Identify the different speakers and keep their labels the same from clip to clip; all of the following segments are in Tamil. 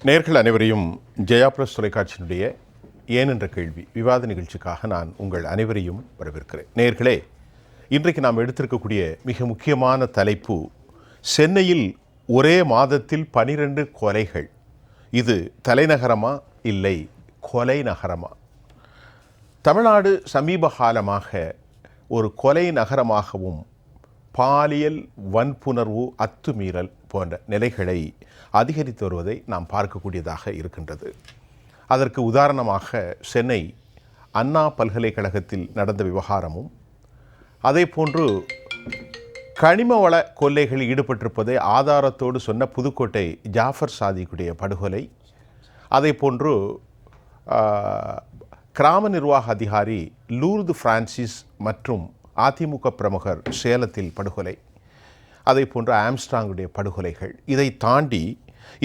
Speaker 1: நேர்கள் அனைவரையும் ஜெயா பிளஸ் தொலைக்காட்சியினுடைய ஏன் என்ற கேள்வி விவாத நிகழ்ச்சிக்காக நான் உங்கள் அனைவரையும் வரவேற்கிறேன். நேர்களே, இன்றைக்கு நாம் எடுத்திருக்கக்கூடிய மிக முக்கியமான தலைப்பு சென்னையில் ஒரே மாதத்தில் 12 கொலைகள். இது தலைநகரமா இல்லை கொலை நகரமா? தமிழ்நாடு சமீப காலமாக ஒரு கொலை நகரமாகவும் பாலியல் வன்புணர்வு அத்துமீறல் போன்ற நிலைகளை அதிகரித்து வருவதை நாம் பார்க்கக்கூடியதாக இருக்கின்றது. அதற்கு உதாரணமாக சென்னை அண்ணா பல்கலைக்கழகத்தில் நடந்த விவகாரமும், அதே போன்று கனிம வள கொள்ளைகளில் ஈடுபட்டிருப்பதை ஆதாரத்தோடு சொன்ன புதுக்கோட்டை ஜாஃபர் சாதிக்குடைய படுகொலை, அதே போன்று கிராம நிர்வாக அதிகாரி லூர்து பிரான்சிஸ் மற்றும் அதிமுக பிரமுகர் சேலத்தில் படுகொலை, அதை போன்ற ஆம்ஸ்ட்ராங்குடைய படுகொலைகள். இதை தாண்டி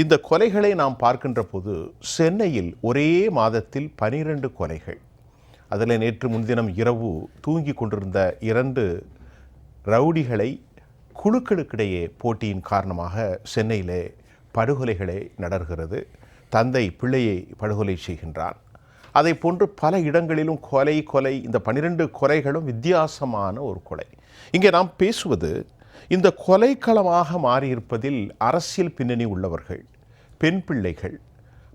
Speaker 1: இந்த கொலைகளை நாம் பார்க்கின்ற போது சென்னையில் ஒரே மாதத்தில் 12 கொலைகள். அதில் நேற்று முன்தினம் இரவு தூங்கி கொண்டிருந்த 2 ரவுடிகளை குழுக்களுக்கிடையே போட்டியின் காரணமாக சென்னையிலே படுகொலைகளை நடக்கிறது. தந்தை பிள்ளையை படுகொலை செய்கின்றான். அதை போன்று பல இடங்களிலும் கொலை இந்த 12 கொலைகளும் வித்தியாசமான ஒரு கொலை. இங்கே நாம் பேசுவது இந்த கொலைக்களமாக மாறியிருப்பதில் அரசியல் பின்னணி உள்ளவர்கள், பெண் பிள்ளைகள்,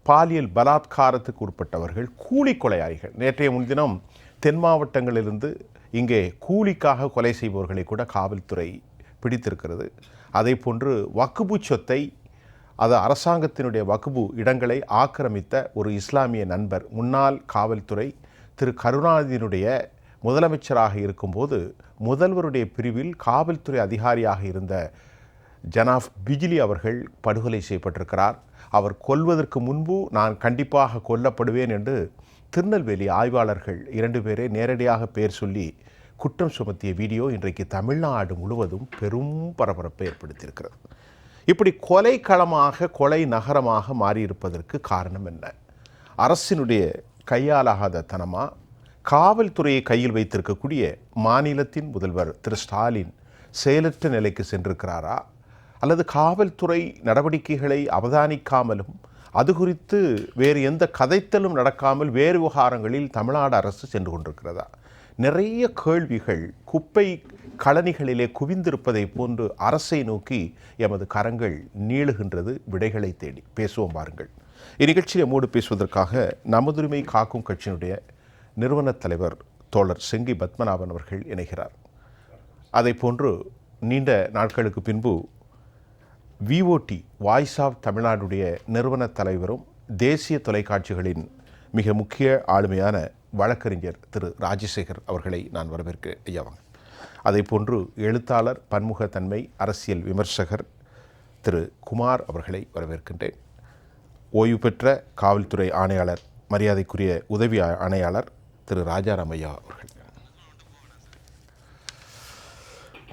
Speaker 1: பாலியல் பலாத்காரத்துக்கு உட்பட்டவர்கள், கூலி கொலையாளிகள். நேற்றைய முன்தினம் தென் மாவட்டங்களிலிருந்து இங்கே கூலிக்காக கொலை செய்பவர்களை கூட காவல்துறை பிடித்திருக்கிறது. அதே போன்று வக்பு சொத்தை, அது அரசாங்கத்தினுடைய வக்பு இடங்களை ஆக்கிரமித்த ஒரு இஸ்லாமிய நண்பர், முன்னாள் காவல்துறை திரு கருணாநிதியினுடைய முதலமைச்சராக இருக்கும்போது முதல்வருடைய பிரிவில் காவல்துறை அதிகாரியாக இருந்த ஜனாப் பிஜிலி அவர்கள் படுகொலை செய்யப்பட்டிருக்கிறார். அவர் கொல்வதற்கு முன்பு நான் கண்டிப்பாக கொல்லப்படுவேன் என்று திருநெல்வேலி ஆய்வாளர்கள் 2 பேரை நேரடியாக பெயர் சொல்லி குற்றம் சுமத்திய வீடியோ இன்றைக்கு தமிழ்நாடு முழுவதும் பெரும் பரபரப்பை ஏற்படுத்தியிருக்கிறது. இப்படி கொலைக்களமாக கொலை நகரமாக மாறியிருப்பதற்கு காரணம் என்ன? அரசினுடைய கையாலாகாத தனமா? காவல்துறையை கையில் வைத்திருக்கக்கூடிய மாநிலத்தின் முதல்வர் திரு ஸ்டாலின் செயலற்ற நிலைக்கு சென்றிருக்கிறாரா? அல்லது காவல்துறை நடவடிக்கைகளை அவதானிக்காமலும் அது குறித்து வேறு எந்த கதைத்தலும் நடக்காமல் வேறு விவகாரங்களில் தமிழ்நாடு அரசு சென்று கொண்டிருக்கிறதா? நிறைய கேள்விகள் குப்பை களனிகளிலே குவிந்திருப்பதை போன்று அரசை நோக்கி எமது கரங்கள் நீளுகின்றது விடைகளை தேடி. பேசுவோம் வாருங்கள். இந்நிகழ்ச்சியை மூடு பேசுவதற்காக நமதுரிமை காக்கும் கட்சியினுடைய நிறுவன தலைவர் தோழர் செங்கி பத்மநாபன் அவர்கள் இணைகிறார். அதை போன்று நீண்ட நாட்களுக்கு பின்பு விஓடி வாய்ஸ் ஆஃப் தமிழ்நாடுடைய நிறுவன தலைவரும் தேசிய தொலைக்காட்சிகளின் மிக முக்கிய ஆளுமையான வழக்கறிஞர் திரு ராஜசேகர் அவர்களை நான் வரவேற்கிறேன். ஐயாவாங்க. அதை போன்று எழுத்தாளர், பன்முகத்தன்மை, அரசியல் விமர்சகர் திரு குமார் அவர்களை வரவேற்கின்றேன். ஓய்வு பெற்ற காவல்துறை ஆணையாளர், மரியாதைக்குரிய உதவி ஆணையாளர் திரு ராஜாராமையா அவர்கள்.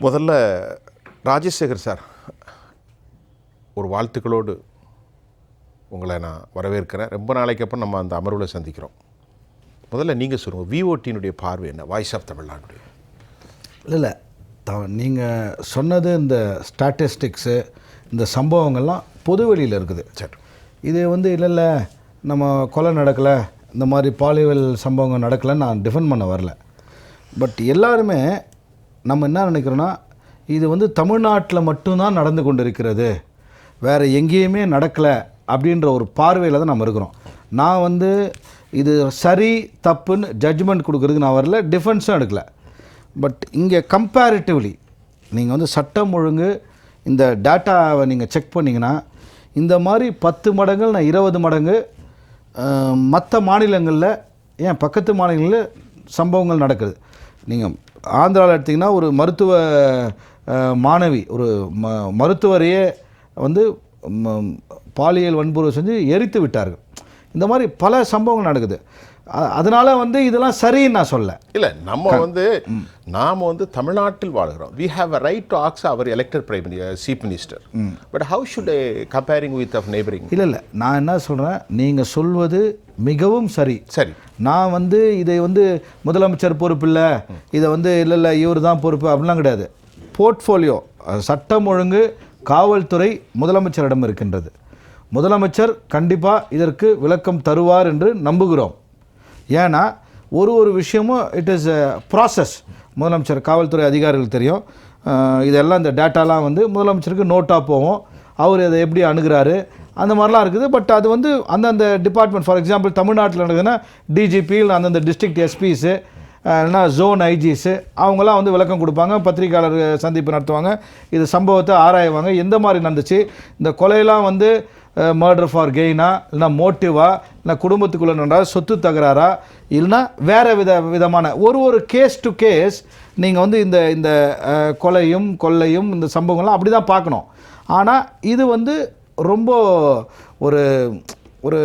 Speaker 1: முதல்ல ராஜசேகர் சார், ஒரு வாழ்த்துக்களோடு உங்களை நான் வரவேற்கிறேன். ரொம்ப நாளைக்கு அப்புறம் நம்ம அந்த அமர்வில் சந்திக்கிறோம். முதல்ல நீங்கள் சொல்லுங்கள், விஓடியினுடைய பார்வை என்ன, வாய்ஸ் ஆஃப் தமிழ்நாடுடைய?
Speaker 2: இல்லை நீங்கள் சொன்னது இந்த ஸ்டாட்டிஸ்டிக்ஸு, இந்த சம்பவங்கள்லாம் பொதுவெளியில் இருக்குது.
Speaker 1: சரி,
Speaker 2: இது இல்லை நம்ம கொலை நடக்கலை, இந்த மாதிரி பாலியல் சம்பவங்கள் நடக்கலைன்னு நான் டிஃபெண்ட் பண்ண வரல. பட் எல்லாருமே நம்ம என்ன நினைக்கிறோன்னா, இது தமிழ்நாட்டில் மட்டும்தான் நடந்து கொண்டு இருக்கிறது, வேறு எங்கேயுமே நடக்கலை அப்படின்ற ஒரு பார்வையில் தான் நம்ம இருக்கிறோம். நான் இது சரி தப்புன்னு ஜட்ஜ்மெண்ட் கொடுக்குறதுக்கு நான் வரல, டிஃபென்ஸும் எடுக்கலை. பட் இங்கே கம்பேரிட்டிவ்லி நீங்கள் சட்டம் ஒழுங்கு இந்த டேட்டாவை நீங்கள் செக் பண்ணிங்கன்னா, இந்த மாதிரி 10 மடங்கு நான் 20 மடங்கு மற்ற மாநிலங்களில், ஏன் பக்கத்து மாநிலங்களில் சம்பவங்கள் நடக்குது. நீங்கள் ஆந்திராவில் எடுத்திங்கன்னா ஒரு மருத்துவ மாணவி, ஒரு மருத்துவரையே பாலியல் வன்புணர்வு செஞ்சு எரித்து விட்டார்கள். இந்த மாதிரி பல சம்பவங்கள் நடக்குது. அதனால் இதெல்லாம் சரின்னு நான் சொல்ல
Speaker 1: இல்லை. நாம் தமிழ்நாட்டில் வாழ்கிறோம். we have a right to ask our elected prime chief minister, but how should I comparing with of neighboring?
Speaker 2: இல்லை நான் என்ன சொல்கிறேன், நீங்கள் சொல்வது மிகவும் சரி. நான் இதை முதலமைச்சர் பொறுப்பு இல்லை, இதை இல்லை இவர் தான் பொறுப்பு அப்படிலாம் கிடையாது. போர்ட்ஃபோலியோ, சட்டம் ஒழுங்கு, காவல்துறை முதலமைச்சரிடம் இருக்கின்றது. முதலமைச்சர் கண்டிப்பாக இதற்கு விளக்கம் தருவார் என்று நம்புகிறோம். ஏன்னா ஒரு விஷயமும் இட் இஸ் ப்ராசஸ். முதலமைச்சர் காவல்துறை அதிகாரிகள் தெரியும், இதெல்லாம் இந்த டேட்டாலாம் வந்து முதலமைச்சருக்கு நோட்டாக போகும், அவர் அதை எப்படி அணுகிறாரு அந்த மாதிரிலாம் இருக்குது. பட் அது வந்து அந்தந்த டிபார்ட்மெண்ட், ஃபார் எக்ஸாம்பிள் தமிழ்நாட்டில் நடக்குதுன்னா டிஜிபி இல்லை அந்தந்த டிஸ்ட்ரிக்ட் எஸ்பிஸு இல்லைனா ஜோன் ஐஜிஸு அவங்களாம் வந்து விளக்கம் கொடுப்பாங்க, பத்திரிகையாளர் சந்திப்பு நடத்துவாங்க, இது சம்பவத்தை ஆராய்வாங்க, எந்த மாதிரி நடந்துச்சு, இந்த கொலையெல்லாம் வந்து மர்டர் ஃபார் கெயினா இல்லைனா மோட்டிவா இல்லை குடும்பத்துக்குள்ளே நடந்தா சொத்து தகராறா இல்லைனா வேறு விதமான ஒரு கேஸ் டு கேஸ் நீங்கள் வந்து இந்த கொலையும் கொள்ளையும் இந்த சம்பவங்கள்லாம் அப்படி தான் பார்க்கணும். ஆனால் இது வந்து ரொம்ப ஒரு ஒரு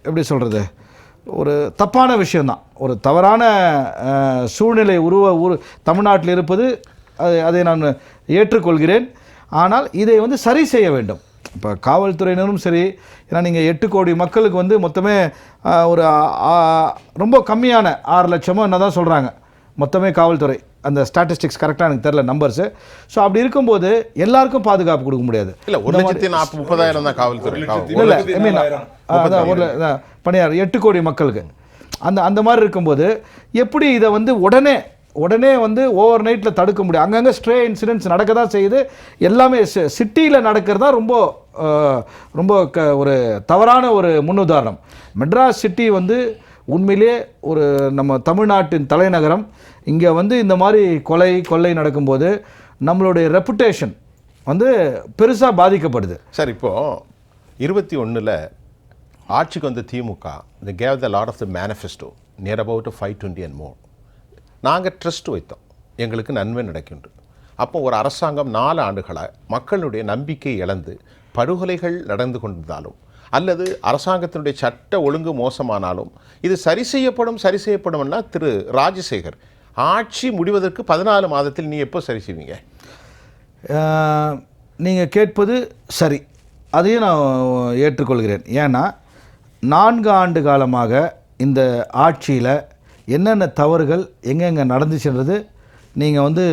Speaker 2: எப்படி சொல்கிறது, ஒரு தப்பான விஷயந்தான், ஒரு தவறான சூழ்நிலை தமிழ்நாட்டில் இருப்பது அதை நான் ஏற்றுக்கொள்கிறேன். ஆனால் இதை வந்து சரி செய்ய வேண்டும். இப்போ காவல்துறையினரும் சரி, ஏன்னா நீங்கள் 8 கோடி மக்களுக்கு வந்து மொத்தமே ஒரு ரொம்ப கம்மியான 6 லட்சமோ என்ன தான் சொல்கிறாங்க மொத்தமே காவல்துறை. அந்த ஸ்டாட்டிஸ்டிக்ஸ் கரெக்டாக எனக்கு தெரியல நம்பர்ஸு. ஸோ அப்படி இருக்கும்போது எல்லாருக்கும் பாதுகாப்பு கொடுக்க முடியாது.
Speaker 1: இல்லை 1,30,000 தான் காவல்துறை.
Speaker 2: இல்லை ஐ மீன் அதான் ஒரு பணியார் 8 கோடி மக்களுக்கு அந்த மாதிரி இருக்கும்போது எப்படி இதை வந்து உடனே வந்து ஓவர் நைட்டில் தடுக்க முடியும்? அங்கங்கே ஸ்ட்ரே இன்சிடென்ட்ஸ் நடக்க தான் செய்யுது. எல்லாமே சிட்டியில் நடக்கிறது தான் ரொம்ப ஒரு தவறான ஒரு முன்னுதாரணம். மெட்ராஸ் சிட்டி வந்து உண்மையிலே ஒரு நம்ம தமிழ்நாட்டின் தலைநகரம். இங்கே வந்து இந்த மாதிரி கொள்ளை நடக்கும்போது நம்மளுடைய ரெப்புடேஷன் வந்து பெருசாக பாதிக்கப்படுது.
Speaker 1: சார், இப்போது 21 ஆட்சிக்கு வந்த திமுக they gave the lot of the manifesto near about 520 and more. நாங்கள் ட்ரஸ்ட் வைத்தோம், எங்களுக்கு நன்மை நடக்கின்ற. அப்போ ஒரு அரசாங்கம் 4 ஆண்டுகளாக மக்களுடைய நம்பிக்கை இழந்து படுகொலைகள் நடந்து கொண்டிருந்தாலும் அல்லது அரசாங்கத்தினுடைய சட்ட ஒழுங்கு மோசமானாலும் இது சரி செய்யப்படும்னா திரு ராஜசேகர் ஆட்சி முடிவதற்கு 14 மாதத்தில் நீ எப்போ சரி செய்வீங்க?
Speaker 2: நீங்கள் கேட்பது சரி, அதையும் நான் ஏற்றுக்கொள்கிறேன். ஏன்னா 4 ஆண்டு காலமாக இந்த ஆட்சியில் என்னென்ன தவறுகள் எங்கெங்கே நடந்துச்சுன்றது நீங்கள் வந்து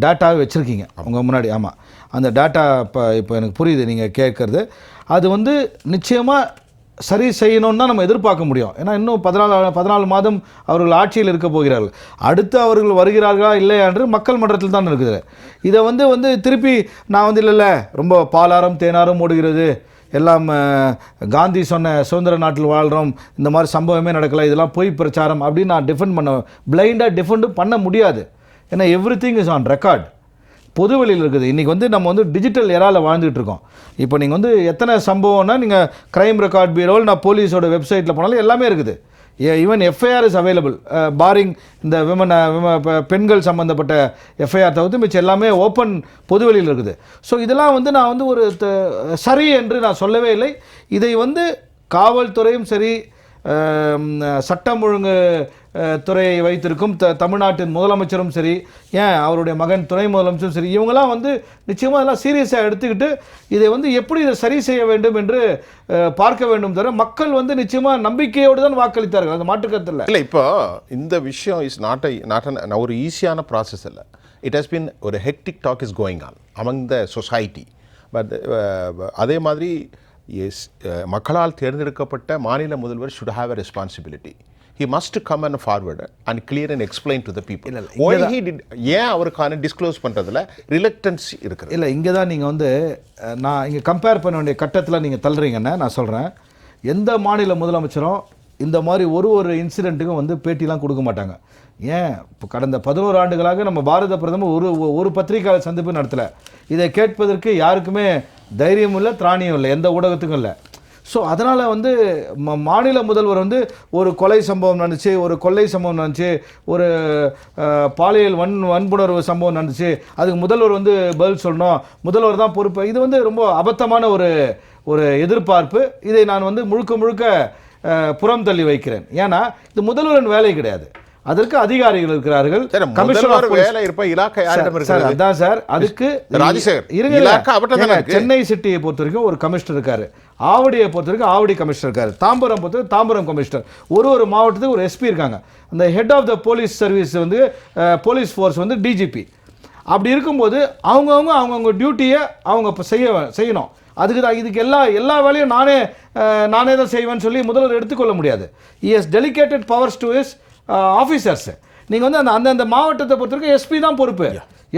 Speaker 2: டேட்டாவே வச்சுருக்கீங்க உங்கள் முன்னாடி. ஆமாம், அந்த டேட்டா இப்போ எனக்கு புரியுது நீங்கள் கேட்குறது. அது வந்து நிச்சயமாக சரி செய்யணும்னு தான் நம்ம எதிர்பார்க்க முடியும். ஏன்னா இன்னும் 14 மாதம் அவர்கள் ஆட்சியில் இருக்க போகிறார்கள். அடுத்து அவர்கள் வருகிறார்களா இல்லையா என்று மக்கள் மன்றத்தில் தான் இருக்குது. இதை வந்து திருப்பி நான் வந்து இல்லை ரொம்ப பாலாரம் தேனாரம் ஓடுகிறது, எல்லாம் காந்தி சொன்ன சுதந்திர நாட்டில் வாழ்கிறோம், இந்த மாதிரி சம்பவமே நடக்கலை, இதெல்லாம் பொய் பிரச்சாரம் அப்படின்னு நான் பிளைண்டாக டிஃபெண்டும் பண்ண முடியாது. ஏன்னா எவ்ரிதிங் இஸ் ஆன் ரெக்கார்ட், பொது வெளியில் இருக்குது. இன்றைக்கி வந்து நம்ம வந்து டிஜிட்டல் எராவில் வாழ்ந்துகிட்டு இருக்கோம். இப்போ நீங்கள் வந்து எத்தனை சம்பவம்னா நீங்கள் க்ரைம் ரெக்கார்ட் பியூரோவில் நான் போலீஸோட வெப்சைட்டில் போனாலும் எல்லாமே இருக்குது. Even FIR is available, boring இந்த பெண்கள் சம்மந்தப்பட்ட எஃப்ஐஆர் தவிர்த்து மிச்சம் எல்லாமே ஓப்பன் பொதுவெளியில் இருக்குது. ஸோ இதெல்லாம் வந்து நான் வந்து ஒரு சரி என்று நான் சொல்லவே இல்லை. இதை வந்து காவல்துறையும் சரி, சட்டம் ஒழுங்கு துறையை வைத்திருக்கும் தமிழ்நாட்டின் முதலமைச்சரும் சரி, ஏன் அவருடைய மகன் துணை முதலமைச்சரும் சரி, இவங்கெல்லாம் வந்து நிச்சயமாக அதெல்லாம் சீரியஸாக எடுத்துக்கிட்டு இதை வந்து எப்படி இதை சரி செய்ய வேண்டும் என்று பார்க்க வேண்டும். தவிர மக்கள் வந்து நிச்சயமாக நம்பிக்கையோடு தான் வாக்களித்தார்கள், அந்த மாற்றுக்கருத்தில் இல்லை.
Speaker 1: இப்போ இந்த விஷயம் இஸ் நாட் ஒரு ஈஸியான ப்ராசஸ் இல்லை. இட் ஹஸ் பீன் ஒரு hectic talk is going on among the society. But அதே மாதிரி மக்களால் தேர்ந்தெடுக்கப்பட்ட மாநில முதல்வர் should have a responsibility. He must come and forward and clear and explain to the people. Why he did, ஏன் அவருக்கான டிஸ்க்ளோஸ் பண்ணுறதுல ரிலக்டன்ஸ் இருக்குது?
Speaker 2: இல்லை, இங்கே தான் நீங்கள் வந்து நான் இங்கே கம்பேர் பண்ண வேண்டிய கட்டத்தில் நீங்கள் தள்ளுறீங்கன்னு நான் சொல்கிறேன். எந்த மாநில முதலமைச்சரும் இந்த மாதிரி ஒரு இன்சிடெண்ட்டுக்கும் வந்து பேட்டிலாம் கொடுக்க மாட்டாங்க. ஏன் இப்போ கடந்த 11 ஆண்டுகளாக நம்ம பாரத பிரதமர் ஒரு பத்திரிகையாளர் சந்திப்பு நடத்தலை. இதை கேட்பதற்கு யாருக்குமே தைரியமும் இல்லை, திராணியும் இல்லை, எந்த ஊடகத்துக்கும் இல்லை. ஸோ அதனால் வந்து மாநில முதல்வர் வந்து ஒரு கொலை சம்பவம் நடந்துச்சு, ஒரு கொள்ளை சம்பவம் நடந்துச்சு, ஒரு பாலியல் வன்புணர்வு சம்பவம் நடந்துச்சு, அதுக்கு முதல்வர் வந்து பதில் சொல்லணும், முதல்வர் தான் பொறுப்பு. இது வந்து ரொம்ப அபத்தமான ஒரு எதிர்பார்ப்பு. இதை நான் வந்து முழுக்க புறம் தள்ளி வைக்கிறேன். ஏன்னா இது முதல்வரின் வேலை கிடையாது, அதற்கு அதிகாரிகள் இருக்கிறார்கள். அதான் சார், அதுக்கு சென்னை சிட்டியை பொறுத்த வரைக்கும் ஒரு கமிஷனர் இருக்காரு, ஆவடியை பொறுத்த வரைக்கும் ஆவடி கமிஷனர் இருக்காரு, தாம்பரம் பொறுத்த வரைக்கும் தாம்பரம் கமிஷனர், ஒரு மாவட்டத்துக்கு ஒரு எஸ்பி இருக்காங்க. அந்த head of the police service வந்து போலீஸ் ஃபோர்ஸ் வந்து டிஜிபி. அப்படி இருக்கும்போது அவங்கவுங்க டியூட்டியை அவங்க செய்யணும். அதுக்கு தான் இதுக்கு எல்லா வேலையும் நானே தான் செய்வேன்னு சொல்லி முதல்வர் எடுத்துக்கொள்ள முடியாது. Is delegated powers to is officers. நீங்கள் வந்து அந்த மாவட்டத்தை பொறுத்தவரைக்கும் எஸ்பி தான் பொறுப்பு.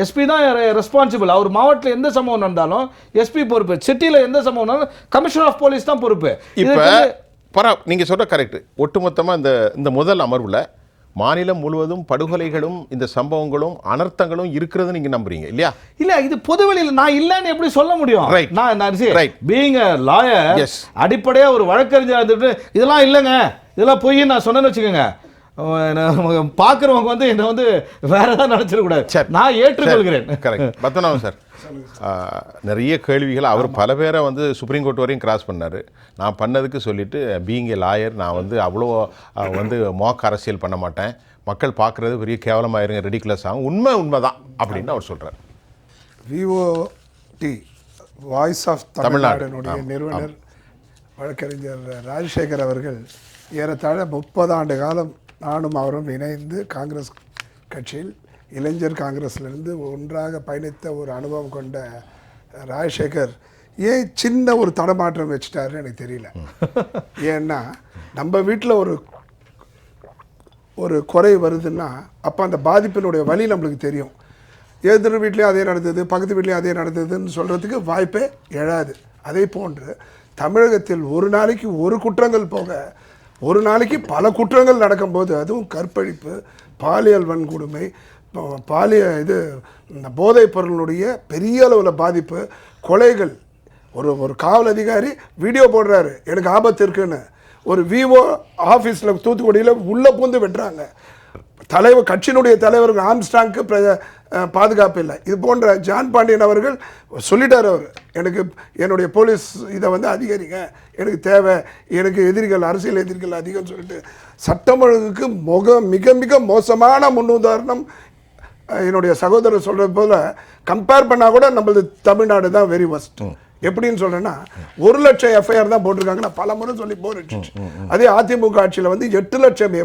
Speaker 2: எஸ்பி தான் ரெஸ்பான்சிபிள். அவர் மாவட்டத்தில் எந்த சம்பவம் நடந்தாலும் எஸ்பி பொறுப்பு. சிட்டியில் எந்த சம்பவம் நடந்தாலும் கமிஷனர் ஆஃப் போலீஸ் தான் பொறுப்பு.
Speaker 1: இப்போ நீங்கள் சொல்கிற கரெக்டு. ஒட்டுமொத்தமாக இந்த முதல் அமர்வில் மாநிலம் முழுவதும் படுகொலைகளும் இந்த சம்பவங்களும் அனர்த்தங்களும் இருக்கிறது நீங்க நம்புறீங்க இல்லையா? இல்ல,
Speaker 2: இது பொதுவெளியில் நான் இல்லைன்னு எப்படி சொல்ல முடியும்? பீயிங் a lawyer, அடிப்படையா ஒரு வழக்கறிஞர் இருந்துட்டு இதெல்லாம் இல்லைங்க, இதெல்லாம் பொய் நான் சொன்னேன்னு வச்சுக்கோங்க, பார்க்குறவங்க வந்து என்னை வந்து வேற ஏதாவது நினச்சிடக்கூடாது. நான் ஏற்றுக்கொள்கிறேன்.
Speaker 1: கரெக்ட். பத்மநாபன் சார், நிறைய கேள்விகள் அவர் பல பேரை வந்து சுப்ரீம் கோர்ட் வரையும் கிராஸ் பண்ணார். நான் பண்ணதுக்கு சொல்லிவிட்டு பீயிங் ஏ லாயர் நான் வந்து அவ்வளோ வந்து மோக்க அரசியல் பண்ண மாட்டேன், மக்கள் பார்க்குறது பெரிய கேவலமாயிருங்க, ரெடிகுலஸ் ஆகும், உண்மை தான் அப்படின்னு அவர் சொல்கிறார்.
Speaker 3: VOT வாய்ஸ் ஆஃப் தமிழ்நாடுனுடைய நிறுவனர் வழக்கறிஞர் ராஜசேகர் அவர்கள் ஏறத்தாழ 30 ஆண்டு காலம் நானும் அவரும் இணைந்து காங்கிரஸ் கட்சியில் இளைஞர் காங்கிரஸ்லேருந்து ஒன்றாக பயணித்த ஒரு அனுபவம் கொண்ட ராஜசேகர் ஏன் சின்ன ஒரு தடமாற்றம் வச்சுட்டாருன்னு எனக்கு தெரியல. ஏன்னா நம்ம வீட்டில் ஒரு குறை வருதுன்னா அப்போ அந்த பாதிப்பினுடைய வலி நம்மளுக்கு தெரியும். எதிர் வீட்லேயும் அதே நடந்தது, பக்கத்து வீட்லேயும் அதே நடந்ததுன்னு சொல்கிறதுக்கு வாய்ப்பே எழாது. அதே போன்று தமிழகத்தில் ஒரு நாளைக்கு ஒரு குற்றங்கள் போக ஒரு நாளைக்கு பல குற்றங்கள் நடக்கும்போது, அதுவும் கற்பழிப்பு, பாலியல் வன்கொடுமை, இந்த போதைப் பொருளுடைய பெரிய அளவில் பாதிப்பு, கொலைகள். ஒரு காவல் அதிகாரி வீடியோ போடுறாரு எனக்கு ஆபத்து இருக்குன்னு, ஒரு விஓ ஆஃபீஸில் தூத்துக்குடியில் உள்ளே பூந்து வெட்டுறாங்க. கட்சியினுடைய தலைவர் ஆம்ஸ்டாங்க்கு பாதுகாப்பு இல்லை. இது போன்ற ஜான் பாண்டியன் அவர்கள் சொல்லிட்டார், அவர் எனக்கு என்னுடைய போலீஸ் இதை வந்து அதிகரிங்க, எனக்கு தேவை, எனக்கு எதிரிகள் அரசியல் எதிரிகள் அதிகம்னு சொல்லிட்டு சட்டம் ஒழுங்குக்கு மிக மிக மோசமான முன்னுதாரணம். என்னுடைய சகோதரர் சொல்கிறது போல் கம்பேர் பண்ணால் கூட நம்மளது தமிழ்நாடு தான் வெரி ஒஸ்ட். எப்படின்னு சொல்கிறேன்னா 1 லட்சம் எஃப்ஐஆர் தான் போட்டிருக்காங்க. நான் பல முறை சொல்லி போரிட்டு. அதே அதிமுக ஆட்சியில் வந்து 8 லட்சம்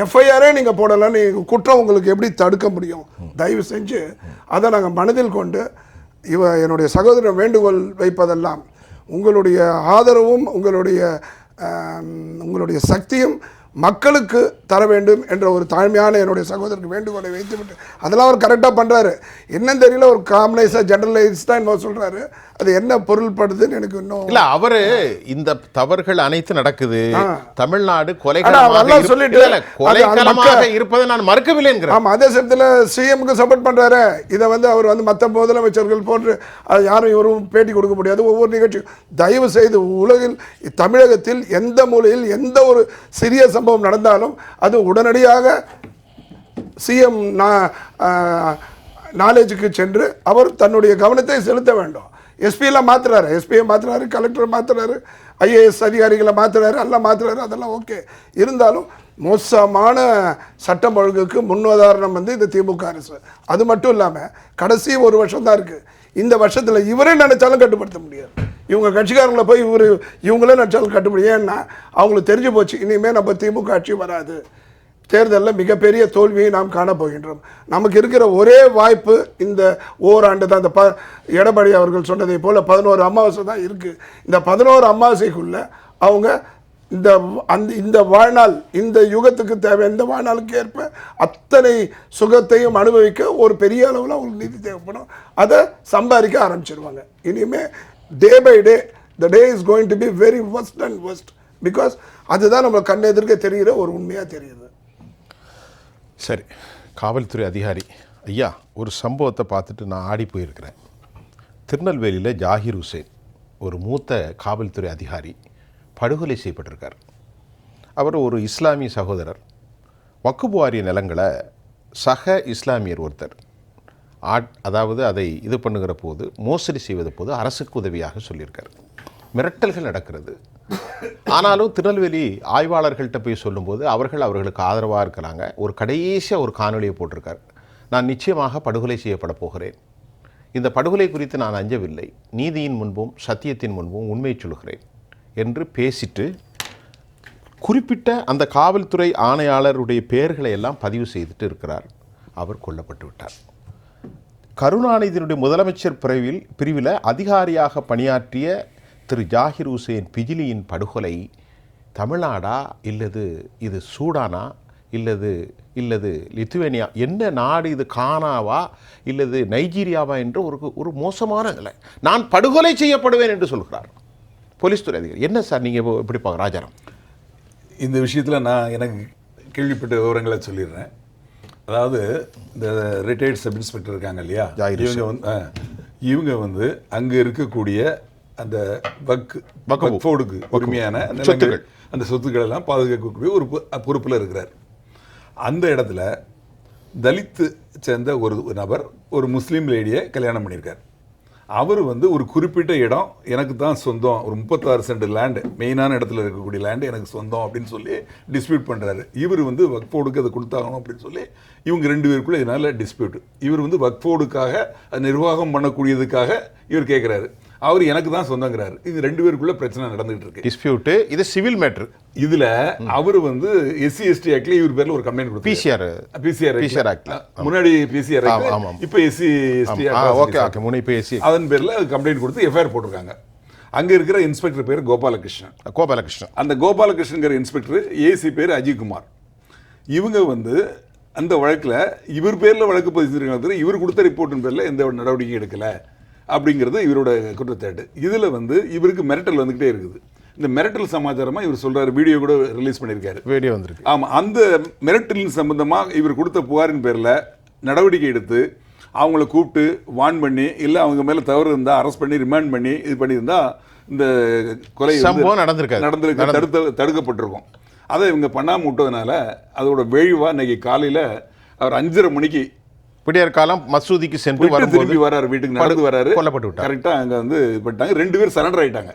Speaker 3: எஃப்ஐஆரே நீங்கள் போடலான்னு குற்றம் உங்களுக்கு எப்படி தடுக்க முடியும்? தயவு செஞ்சு அதை நாங்கள் மனதில் கொண்டு என்னுடைய சகோதரர் வேண்டுகோள் வைப்பதெல்லாம் உங்களுடைய ஆதரவும் உங்களுடைய சக்தியும் மக்களுக்கு தர வேண்டும் என்ற ஒரு தாழ்மையான என்னுடைய சகோதரருக்கு வேண்டுகோளை வைத்துவிட்டு அதெல்லாம் அவர் கரெக்டாக பண்ணுறாரு. என்னன்னு தெரியல, ஒரு காமனைஸாக ஜெனரலைஸ் தான் என்ன சொல்கிறாரு, அது என்ன பொருள்படுதுன்னு எனக்கு இன்னும் இல்லை.
Speaker 1: அவர் இந்த தவறுகள் அனைத்து நடக்குது, தமிழ்நாடு இருப்பதை நான் மறுக்கவில்லை என்கிறேன்.
Speaker 3: ஆமாம், அதே சமயத்தில் சிஎம்க்கு சப்போர்ட் பண்ணுறாரு. இதை வந்து அவர் வந்து மற்ற முதலமைச்சர்கள் போன்று அது யாரும் இவரும் பேட்டி கொடுக்க முடியாது. ஒவ்வொரு நிகழ்ச்சியும் தயவு செய்து உலகில் தமிழகத்தில் எந்த மூலையில் எந்த ஒரு சிறிய சம்பவம் நடந்தாலும் அது உடனடியாக சிஎம் நாலேஜுக்கு சென்று அவர் தன்னுடைய கவனத்தை செலுத்த வேண்டும். எஸ்பியெல்லாம் மாற்றுறாரு, கலெக்டரை மாற்றுறாரு, ஐஏஎஸ் அதிகாரிகளை மாற்றுறாரு, எல்லாம் மாற்றுறாரு, அதெல்லாம் ஓகே. இருந்தாலும் மோசமான சட்டம் ஒழுங்குக்கு முன்னுதாரணம் வந்து இந்த திமுக அரசு. அது மட்டும் இல்லாமல் கடைசி 1 வருஷம் தான் இருக்குது. இந்த வருஷத்தில் இவரே நினைச்சாலும் கட்டுப்படுத்த முடியாது. இவங்க கட்சிக்காரங்களை போய் இவங்களே நினைச்சாலும் கட்டுப்படி. ஏன்னா அவங்களுக்கு தெரிஞ்சு போச்சு, இனிமேல் நம்ம திமுக ஆட்சி வராது, தேர்தலில் மிகப்பெரிய தோல்வியை நாம் காணப்போகின்றோம். நமக்கு இருக்கிற ஒரே வாய்ப்பு இந்த ஓராண்டு தான். இந்த எடப்பாடி அவர்கள் சொன்னதை போல் 11 அமாவாசை தான் இருக்குது. இந்த 11 அமாவாசைக்குள்ளே அவங்க இந்த வாழ்நாள், இந்த யுகத்துக்கு தேவை, இந்த வாழ்நாளுக்கு ஏற்ப அத்தனை சுகத்தையும் அனுபவிக்க ஒரு பெரிய அளவில் அவங்களுக்கு நிதி தேவைப்படும். அதை சம்பாதிக்க ஆரம்பிச்சிருவாங்க. இனிமேல் day by day the day is going to be very worst and worst. Because அதுதான் நம்ம கண் எதிர்க்க தெரிகிற ஒரு உண்மையாக தெரியுது.
Speaker 1: சரி, காவல்துறை அதிகாரி ஐயா, ஒரு சம்பவத்தை பார்த்துட்டு நான் ஆடி போயிருக்கிறேன். திருநெல்வேலியில் ஜாகிர் ஹுசேன் ஒரு மூத்த காவல்துறை அதிகாரி படுகொலை செய்யப்பட்டிருக்கார். அவர் ஒரு இஸ்லாமிய சகோதரர். வக்ஃப் வாரிய நிலங்களை சக இஸ்லாமியர் ஒருத்தர் அதாவது அதை இது பண்ணுகிற போது மோசடி செய்வது போது அரசுக்கு உதவியாக சொல்லியிருக்கார். மிரட்டல்கள் நடக்கிறது. ஆனாலும் திருநெல்வேலி ஆய்வாளர்கள்ட்ட போய் சொல்லும்போது அவர்களுக்கு ஆதரவாக இருக்கிறாங்க. ஒரு கடைசியாக ஒரு காணொலியை போட்டிருக்கார். நான் நிச்சயமாக படுகொலை செய்யப்பட போகிறேன், இந்த படுகொலை குறித்து நான் அஞ்சவில்லை, நீதியின் முன்பும் சத்தியத்தின் முன்பும் உண்மையை சொல்கிறேன் என்று பேசிட்டு குறிப்பிட்ட அந்த காவல்துறை ஆணையாளருடைய பெயர்களை எல்லாம் பதிவு செய்துட்டு இருக்கிறார். அவர் கொல்லப்பட்டு விட்டார். கருணாநிதியினுடைய முதலமைச்சர் பிரிவில் அதிகாரியாக பணியாற்றிய திரு ஜாகிர் ஹுசேன் பிஜிலியின் படுகொலை தமிழ்நாடா இல்லது இது சூடானா இல்லது லித்துவேனியா, என்ன நாடு இது, கானாவா இல்லது நைஜீரியாவா என்ற ஒரு மோசமான நிலை. நான் படுகொலை செய்யப்படுவேன் என்று சொல்கிறார் போலீஸ் துறை அதிகாரி. என்ன சார் நீங்கள் எப்படி பார்க்க ராஜாராம்?
Speaker 4: இந்த விஷயத்தில் நான் எனக்கு கேள்விப்பட்ட விவரங்களை சொல்லிடுறேன். அதாவது இந்த ரிட்டையர்ட் சப் இன்ஸ்பெக்டர் இருக்காங்க இல்லையா, இவங்க வந்து அங்கே இருக்கக்கூடிய அந்த வக்ஃபோர்டுக்கு உரிமையான சொத்துக்கள், அந்த சொத்துக்கள் எல்லாம் பாதுகாக்கக்கூடிய ஒரு பொறுப்பில் இருக்கிறார். அந்த இடத்துல தலித்து சேர்ந்த ஒரு நபர் ஒரு முஸ்லீம் லேடியை கல்யாணம் பண்ணியிருக்கார். அவர் வந்து ஒரு குறிப்பிட்ட இடம் எனக்கு தான் சொந்தம், ஒரு 36 சென்ட் லேண்டு, மெயினான இடத்துல இருக்கக்கூடிய லேண்டு எனக்கு சொந்தம் அப்படின்னு சொல்லி டிஸ்பியூட் பண்ணுறாரு. இவர் வந்து வக்ஃபோர்டுக்கு அதை கொடுத்தாகணும் அப்படின்னு சொல்லி இவங்க 2 பேருக்குள்ளே இதனால டிஸ்பியூட். இவர் வந்து வக்ஃபோர்டுக்காக நிர்வாகம் பண்ணக்கூடியதுக்காக இவர் கேட்குறாரு, அவர் எனக்கு தான் சொந்தங்கிறாரு. இது 2 பேருக்குள்ள பிரச்சனை நடந்துகிட்டு இருக்கு,
Speaker 1: டிஸ்பியூட். இது சிவில் மேட்டர்.
Speaker 4: இதுல அவர் வந்து SC/ST ஆக்ட்ல இவர் பேர்ல ஒரு கம்ப்ளைண்ட் கொடுத்தாரு. PCR ஆக்ட்ல முன்னாடி PCR ஆக்ட், இப்போ SC/ST ஆக்ட்
Speaker 1: முன்ன இப்போ SC,
Speaker 4: அதன் பேர்ல கம்ப்ளைண்ட் கொடுத்து FIR போட்டிருக்காங்க. அங்க இருக்கிற இன்ஸ்பெக்டர் பேர் கோபாலகிருஷ்ணன். அந்த கோபாலகிருஷ்ணங்கிற இன்ஸ்பெக்டர் ஏசி பேர் அஜித்குமார். இவங்க வந்து அந்த வழக்கில் இவர் பேரில் வழக்கு பதிவு செஞ்சிருக்காங்க, இவர் கொடுத்த ரிப்போர்ட்டின் பேரில் எந்த நடவடிக்கையும் எடுக்கலை அப்படிங்கிறது இவரோட குற்றச்சாட்டு. இதில் வந்து இவருக்கு மிரட்டல் வந்துக்கிட்டே இருக்குது. இந்த மிரட்டல் சமாச்சாரமாக இவர் சொல்கிறார், வீடியோ கூட ரிலீஸ் பண்ணியிருக்காரு,
Speaker 1: வீடியோ வந்திருக்கு.
Speaker 4: ஆமாம், அந்த மிரட்டலின் சம்பந்தமாக இவர் கொடுத்த புகாரின் பேரில் நடவடிக்கை எடுத்து அவங்கள கூப்பிட்டு வான் பண்ணி, இல்லை அவங்க மேலே தவறு இருந்தால் அரெஸ்ட் பண்ணி ரிமாண்ட் பண்ணி இது பண்ணியிருந்தா இந்த கொலை
Speaker 1: சம்பவம்
Speaker 4: தடுக்கப்பட்டிருக்கும். அதை இவங்க பண்ணாமல் விட்டதுனால அதோட விளைவாக இன்னைக்கு காலையில் அவர் 5:30 மணிக்கு
Speaker 1: விடியற் காலம் மசூதிக்கு சென்று
Speaker 4: திரும்பி வராரு, வீட்டுக்கு நடந்து வராரு,
Speaker 1: கொல்லப்பட்டு விட்டார்.
Speaker 4: கரெக்டாக அங்கே வந்து பண்ணிட்டாங்க. 2 பேர் சரண்டர் ஆயிட்டாங்க.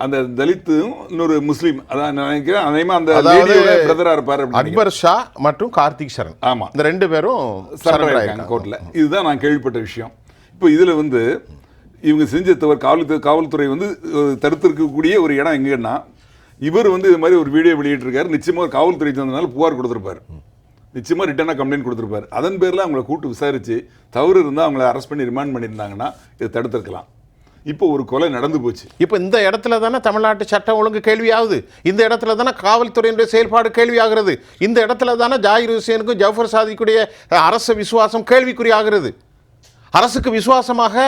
Speaker 4: அந்த தலித்தும் இன்னொரு முஸ்லீம், அதான் நினைக்கிறேன் அதேமா அந்த பிரதரா இருப்பாரு
Speaker 1: அக்பர் ஷா மற்றும் கார்த்திக் சரண்.
Speaker 4: ஆமா,
Speaker 1: இந்த 2 பேரும்
Speaker 4: சரண்டர் ஆயிருக்காங்க கோர்ட்ல. இதுதான் நான் கேள்விப்பட்ட விஷயம். இப்போ இதுல வந்து இவங்க செஞ்ச தவறு காவல்துறை வந்து தடுத்திருக்கக்கூடிய ஒரு இடம் எங்கன்னா, இவர் வந்து இது மாதிரி ஒரு வீடியோ வெளியிட்டிருக்காரு, நிச்சயமாக காவல்துறை தந்தனால புகார் கொடுத்துருப்பாரு, நிச்சயமாக ரிட்டனாக கம்ப்ளைண்ட் கொடுத்துருப்பாரு. அதன் பேரில் அவங்கள கூட்டு விசாரித்து தவறு இருந்தால் அவங்கள அரெஸ்ட் பண்ணி ரிமாண்ட் பண்ணியிருந்தாங்கன்னா இதை தடுத்திருக்கலாம். இப்போ ஒரு கொலை நடந்து போச்சு.
Speaker 1: இப்போ இந்த இடத்துல தானே தமிழ்நாட்டு சட்டம் ஒழுங்கு கேள்வியாகுது, இந்த இடத்துல தானே காவல்துறையினுடைய செயல்பாடு கேள்வியாகிறது, இந்த இடத்துல தானே ஜாகிர் ஹுசேனுக்கும் ஜஃபர் சாதிக்குடைய அரசு விசுவாசம் கேள்விக்குறியாகிறது. அரசுக்கு விசுவாசமாக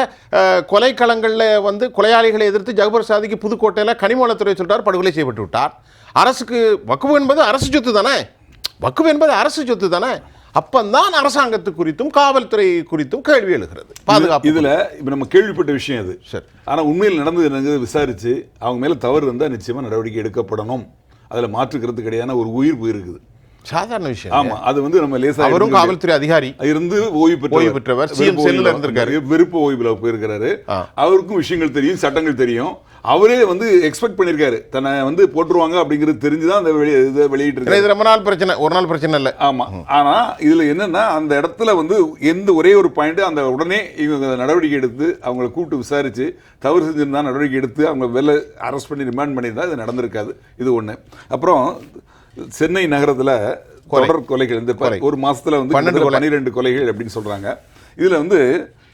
Speaker 1: கொலைக்களங்களில் வந்து கொலையாளிகளை எதிர்த்து ஜஃபர் சாதிக்கு புதுக்கோட்டையில் கனிமவளத்துறை சொல்கிறார் படுகொலை செய்யப்பட்டு விட்டார். அரசுக்கு வக்குவு என்பது அரசு சொத்து தானே, வக்குவு என்பது அரசு சொத்து தானே. அப்பந்தான் அரசாங்கத்து குறித்தும் காவல்துறை குறித்தும் கேள்வி எழுகிறது. பாதுகாப்பு
Speaker 4: இதில் இப்போ நம்ம கேள்விப்பட்ட விஷயம் அது சரி, ஆனால் உண்மையில் நடந்தது விசாரித்து அவங்க மேலே தவறு இருந்தால் நிச்சயமாக நடவடிக்கை எடுக்கப்படணும். அதில் மாற்றுக்கிறது கிடையாது. ஒரு உயிர் போயிருக்குது, சாதாரண விஷயம். ஆமா, அது வந்து நம்ம லேசா
Speaker 1: அவரும் காவல்துறை அதிகாரி
Speaker 4: இருந்து ஓய்வு பெற்றவர்,
Speaker 1: சிஎம் செல்லுல இருந்திருக்காரு,
Speaker 4: விருப்ப ஓய்வுல போயிருக்காரு. அவருக்கும் விஷயங்கள் தெரியும், சட்டங்கள் தெரியும். அவரே வந்து எக்ஸ்பெக்ட் பண்ணிருக்காரு தன்னை வந்து போட்டுருவாங்க அப்படிங்கிறது தெரிஞ்சுதான் அந்த இதை வெளியிட்டு.
Speaker 1: இது ரொம்ப நாள் பிரச்சனை, ஒரு நாள் பிரச்சனை இல்லை.
Speaker 4: ஆமா, ஆனா இதுல என்னன்னா அந்த இடத்துல வந்து ஒரே ஒரு பாயிண்ட், அந்த உடனே இவங்க நடவடிக்கை எடுத்து அவங்களை கூப்பிட்டு விசாரிச்சு தவறு செஞ்சிருந்தா நடவடிக்கை எடுத்து அவங்க வெளில அரெஸ்ட் பண்ணி ரிமாண்ட் பண்ணியிருந்தா இது நடந்திருக்காது. இது ஒண்ணு. அப்புறம் சென்னை நகரத்துல தொடர் கொலைகள் இந்த ஒரு மாசத்துல வந்து 12 கொலைகள் அப்படின்னு சொல்றாங்க. இதுல வந்து